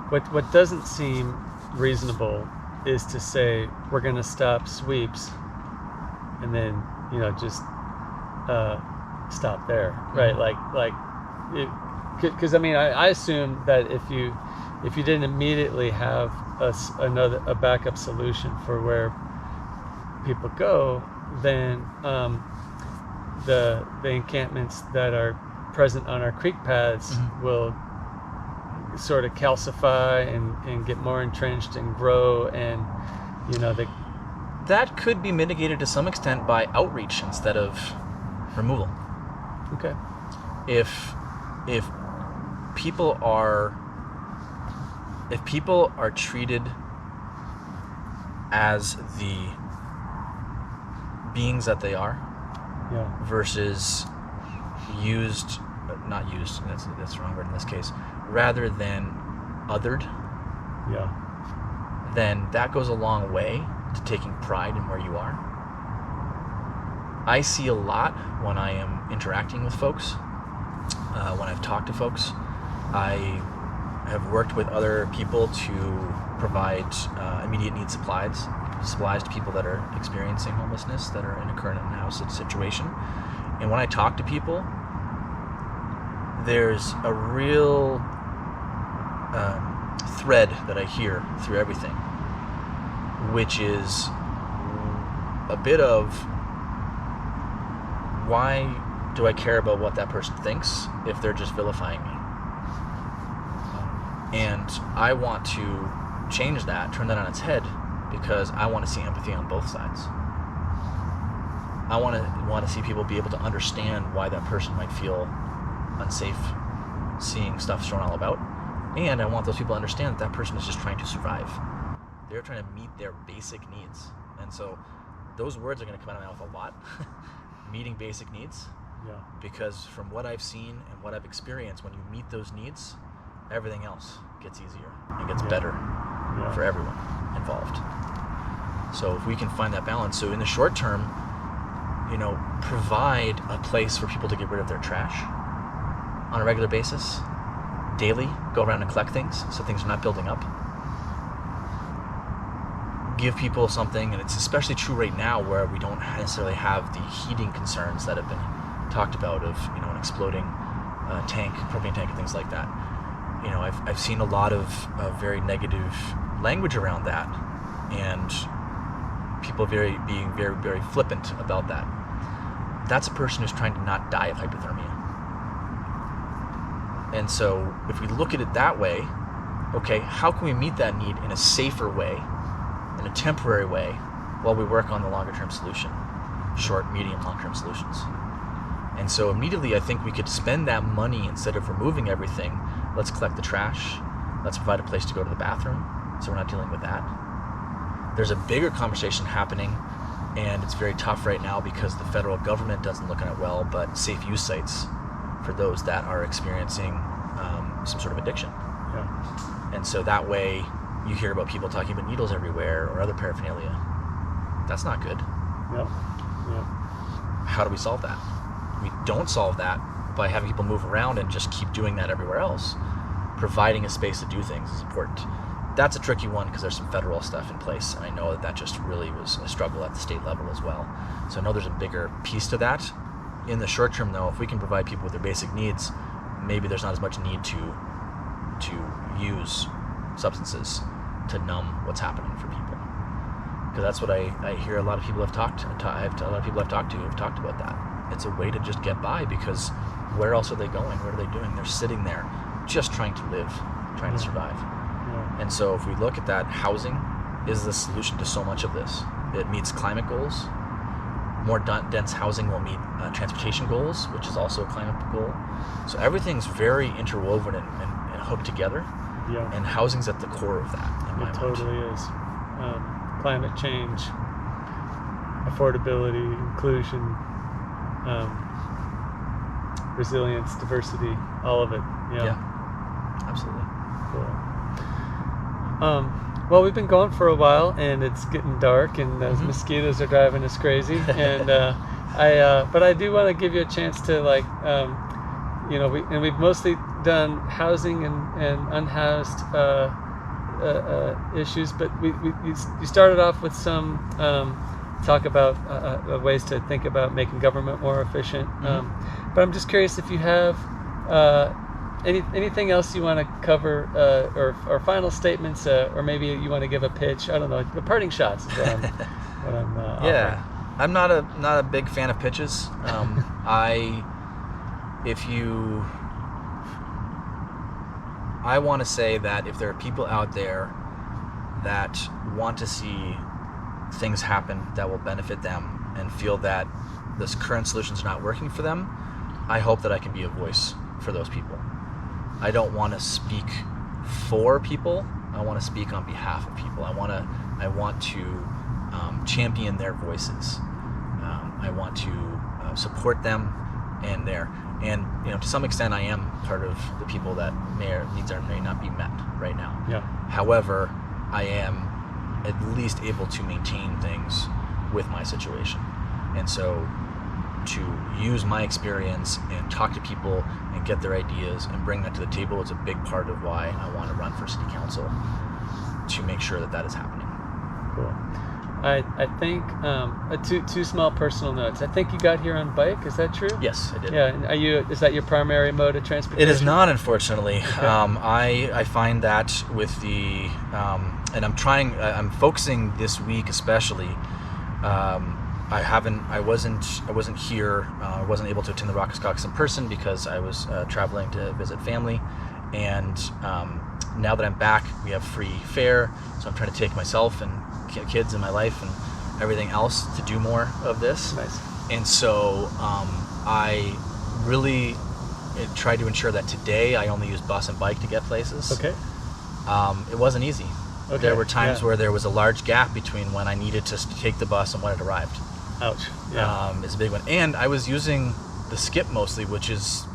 what doesn't seem reasonable is to say we're going to stop sweeps and then just stop there, right? Like, because I mean, I assume that if you didn't immediately have a backup solution for where people go, then the encampments that are present on our creek paths will sort of calcify and get more entrenched and grow, and that could be mitigated to some extent by outreach instead of removal. Okay. If people are treated as the beings that they are, versus not used, that's the wrong word in this case, rather than othered, then that goes a long way to taking pride in where you are. I see a lot when I am interacting with folks, when I've talked to folks. I have worked with other people to provide immediate need supplies to people that are experiencing homelessness, that are in a current in-house situation. And when I talk to people, there's a real thread that I hear through everything, which is a bit of, why do I care about what that person thinks if they're just vilifying me? And I want to change that, turn that on its head, because I want to see empathy on both sides. I want to see people be able to understand why that person might feel unsafe seeing stuff thrown all about. And I want those people to understand that person is just trying to survive. They're trying to meet their basic needs. And so those words are going to come out of my mouth a lot. Meeting basic needs. Yeah. Because from what I've seen and what I've experienced, when you meet those needs, everything else gets easier and gets better for everyone involved. So if we can find that balance, so in the short term, provide a place for people to get rid of their trash on a regular basis, daily, go around and collect things so things are not building up. Give people something, and it's especially true right now where we don't necessarily have the heating concerns that have been talked about of, an exploding propane tank and things like that. I've seen a lot of very negative language around that, and people being very, very flippant about that. That's a person who's trying to not die of hypothermia. And so if we look at it that way, okay, how can we meet that need in a safer way, in a temporary way, while we work on the longer term solution, short, medium, long term solutions? And so immediately I think we could spend that money, instead of removing everything, let's collect the trash, let's provide a place to go to the bathroom, so we're not dealing with that. There's a bigger conversation happening, and it's very tough right now because the federal government doesn't look at it well, but safe use sites for those that are experiencing some sort of addiction. Yeah. And so that way you hear about people talking about needles everywhere or other paraphernalia. That's not good. Yep. Yep. How do we solve that? We don't solve that by having people move around and just keep doing that everywhere else. Providing a space to do things is important. That's a tricky one because there's some federal stuff in place, and I know that just really was a struggle at the state level as well. So I know there's a bigger piece to that. In the short term, though, if we can provide people with their basic needs, maybe there's not as much need to use substances to numb what's happening for people. Because that's what I hear a lot of people have talked to. A lot of people I've talked to have talked about that. It's a way to just get by, because where else are they going? What are they doing? They're sitting there just trying to live, trying to survive. Yeah. And so if we look at that, housing is the solution to so much of this. It meets climate goals. More dense housing will meet transportation goals, which is also a climate goal. So everything's very interwoven and hooked together. Yeah. And housing's at the core of that, in my It mind. totally is. Climate change, affordability, inclusion, resilience, diversity, all of it. Yeah, absolutely. Cool. Well, we've been going for a while, and it's getting dark, and those mosquitoes are driving us crazy. And but I do want to give you a chance to, we've mostly done housing and unhoused issues, but you started off with some talk about ways to think about making government more efficient. But I'm just curious if you have anything else you want to cover, or final statements, or maybe you want to give a pitch. I don't know. The parting shots is what I'm Yeah, I'm not a big fan of pitches. I want to say that if there are people out there that want to see things happen that will benefit them and feel that this current solutions are not working for them, I hope that I can be a voice for those people. I don't want to speak for people. I want to speak on behalf of people. I want to champion their voices. I want to support them and to some extent I am part of the people that needs may not be met right now. Yeah. However, I am at least able to maintain things with my situation. And so to use my experience and talk to people and get their ideas and bring that to the table is a big part of why I want to run for city council, to make sure that is happening. Cool. I think two small personal notes. I think you got here on bike. Is that true? Yes, I did. Yeah. And is that your primary mode of transportation? It is not, unfortunately. Okay. I find that with the and I'm focusing this week especially. I wasn't here. I wasn't able to attend the Raucous Caucus in person because I was traveling to visit family, and now that I'm back, we have free fare. So I'm trying to take myself and kids in my life and everything else to do more of this. Nice. And so I really tried to ensure that today I only use bus and bike to get places. Okay. It wasn't easy. Okay. There were times where there was a large gap between when I needed to take the bus and when it arrived. Ouch. Yeah. It's a big one. And I was using the Skip mostly, which is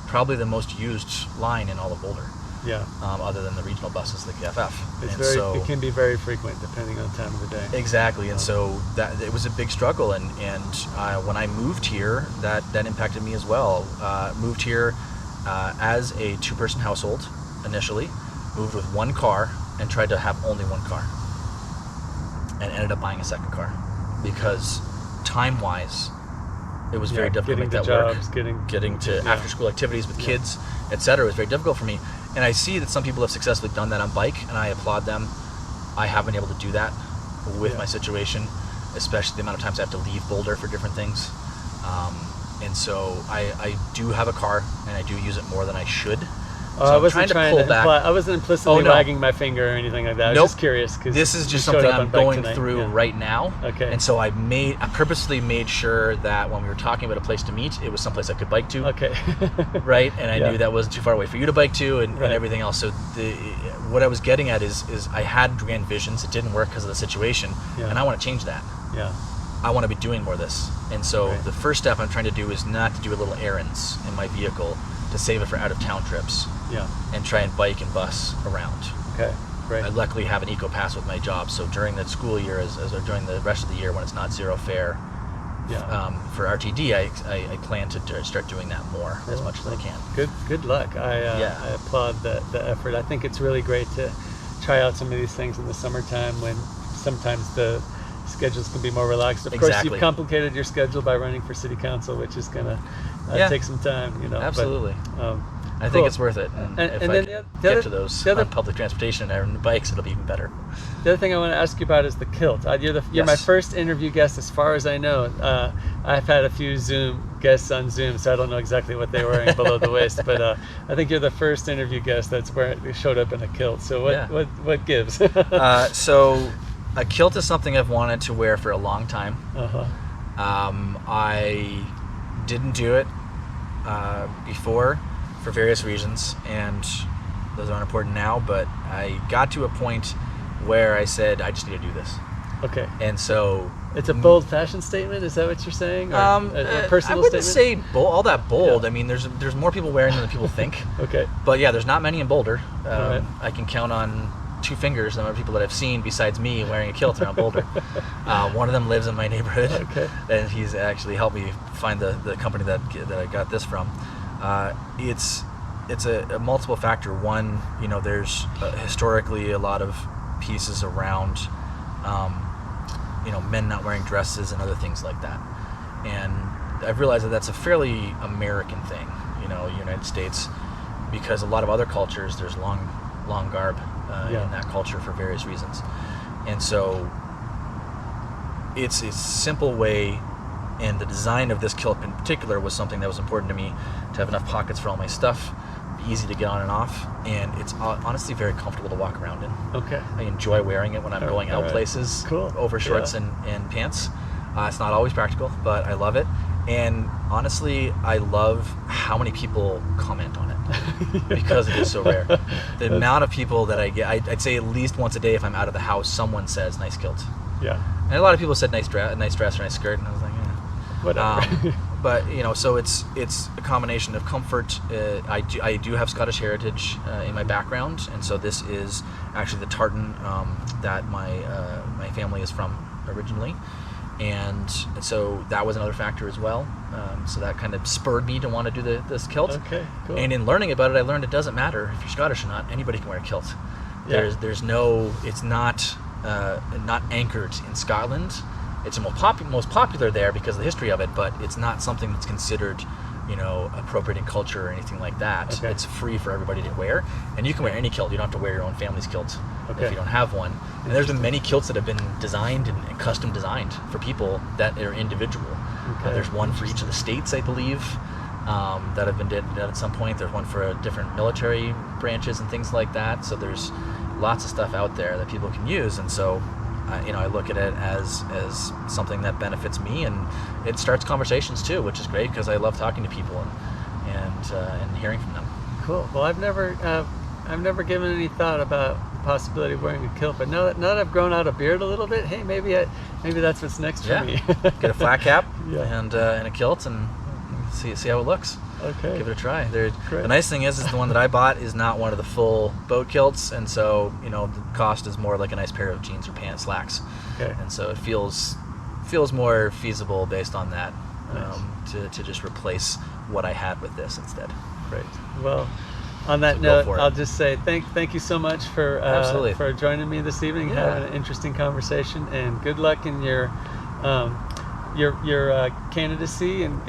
probably the most used line in all of Boulder. Yeah. Other than the regional buses, like the FF. It can be very frequent depending on the time of the day. Exactly, and so that it was a big struggle, and when I moved here, that impacted me as well. Moved here as a two-person household initially, moved with one car, and tried to have only one car, and ended up buying a second car because time-wise, It was very difficult to make that jobs, work. Getting to after school activities with kids, etc. was very difficult for me. And I see that some people have successfully done that on bike, and I applaud them. I haven't been able to do that with my situation, especially the amount of times I have to leave Boulder for different things. And so I do have a car, and I do use it more than I should. So I wasn't trying to imply, I wasn't implicitly wagging my finger or anything like that. I was just curious. Cause this is just something I'm going through right now. Okay. And so I purposely made sure that when we were talking about a place to meet, it was someplace I could bike to. Okay. Right? And I knew that wasn't too far away for you to bike to and everything else. So what I was getting at is I had grand visions. It didn't work because of the situation. Yeah. And I want to change that. Yeah. I want to be doing more of this. And so the first step I'm trying to do is not to do a little errands in my vehicle, to save it for out-of-town trips. Yeah. And try and bike and bus around. Okay, great. I luckily have an eco pass with my job, so during the school year, or during the rest of the year when it's not zero fare, for RTD, I plan to start doing that more as much as I can. Good luck. I applaud the effort. I think it's really great to try out some of these things in the summertime when sometimes the schedules can be more relaxed. Of course, you've complicated your schedule by running for city council, which is going to take some time. Absolutely. But, I think it's worth it. And if I get to those on public transportation and bikes, it'll be even better. The other thing I want to ask you about is the kilt. You're my first interview guest, as far as I know. I've had a few guests on Zoom, so I don't know exactly what they're wearing below the waist. But I think you're the first interview guest that's showed up in a kilt. So what gives? So a kilt is something I've wanted to wear for a long time. I didn't do it before, for various reasons, and those aren't important now, but I got to a point where I said, I just need to do this. Okay. And so... It's a bold fashion statement? Is that what you're saying? Or a personal I wouldn't statement? say all that bold. Yeah. I mean, there's more people wearing than people think. Okay. But yeah, there's not many in Boulder. Right. I can count on 2 fingers the number of people that I've seen besides me wearing a kilt around Boulder. One of them lives in my neighborhood. Okay. And he's actually helped me find the company that I got this from. It's a multiple factor. One, there's historically a lot of pieces around, men not wearing dresses and other things like that. And I've realized that that's a fairly American thing, United States, because a lot of other cultures, there's long garb in that culture for various reasons. And so it's a simple way. And the design of this kilt in particular was something that was important to me, to have enough pockets for all my stuff, be easy to get on and off, and it's honestly very comfortable to walk around in. Okay. I enjoy wearing it when I'm going out places, over shorts and pants. It's not always practical, but I love it. And honestly, I love how many people comment on it because it is so rare. The amount of people that I get, I'd say at least once a day if I'm out of the house, someone says, nice kilt. Yeah. And a lot of people said nice dress or nice skirt, and I was like, whatever. But so it's a combination of comfort. I do have Scottish heritage in my background, and so this is actually the tartan that my family is from originally, and so that was another factor as well. So that kind of spurred me to want to do this kilt. Okay, cool. And in learning about it, I learned it doesn't matter if you're Scottish or not. Anybody can wear a kilt. Yeah. It's not anchored in Scotland. It's most popular there because of the history of it, but it's not something that's considered, appropriating culture or anything like that. Okay. It's free for everybody to wear, and you can wear any kilt. You don't have to wear your own family's kilt if you don't have one. And there's been many kilts that have been designed and custom designed for people that are individual. Okay. There's one for each of the states, I believe, that have been done at some point. There's one for different military branches and things like that. So there's lots of stuff out there that people can use, and so I look at it as something that benefits me, and it starts conversations too, which is great because I love talking to people and hearing from them. Cool. Well, I've never given any thought about the possibility of wearing a kilt, but now that I've grown out a beard a little bit, hey, maybe that's what's next for me. Get a flat cap and a kilt and see how it looks. Okay. Give it a try. The nice thing is the one that I bought is not one of the full boat kilts, and so the cost is more like a nice pair of jeans or pants, slacks. Okay. And so it feels more feasible based on that. Nice. To just replace what I had with this instead. Great. Well, on that note, I'll just say thank you so much for joining me this evening, having an interesting conversation, and good luck in your your candidacy and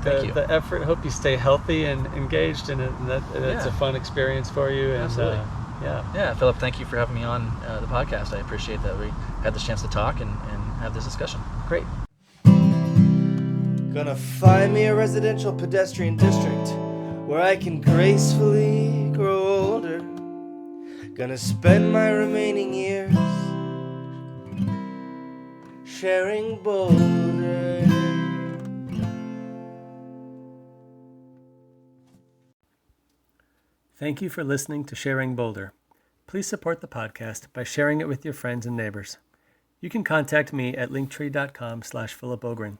Thank you. the effort. Hope you stay healthy and engaged in it, and that it's a fun experience for you. And, Absolutely. Yeah, Philip, thank you for having me on the podcast. I appreciate that we had this chance to talk and have this discussion. Great. Gonna find me a residential pedestrian district where I can gracefully grow older. Gonna spend my remaining years sharing Boulder. Thank you for listening to Sharing Boulder. Please support the podcast by sharing it with your friends and neighbors. You can contact me at linktree.com/PhilipOgren,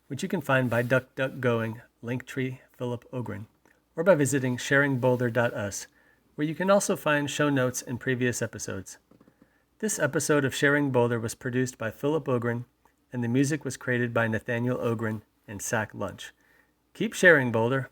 which you can find by DuckDuckGoing Linktree Philip Ogren, or by visiting sharingboulder.us, where you can also find show notes and previous episodes. This episode of Sharing Boulder was produced by Philip Ogren, and the music was created by Nathaniel Ogren and Sack Lunch. Keep sharing, Boulder.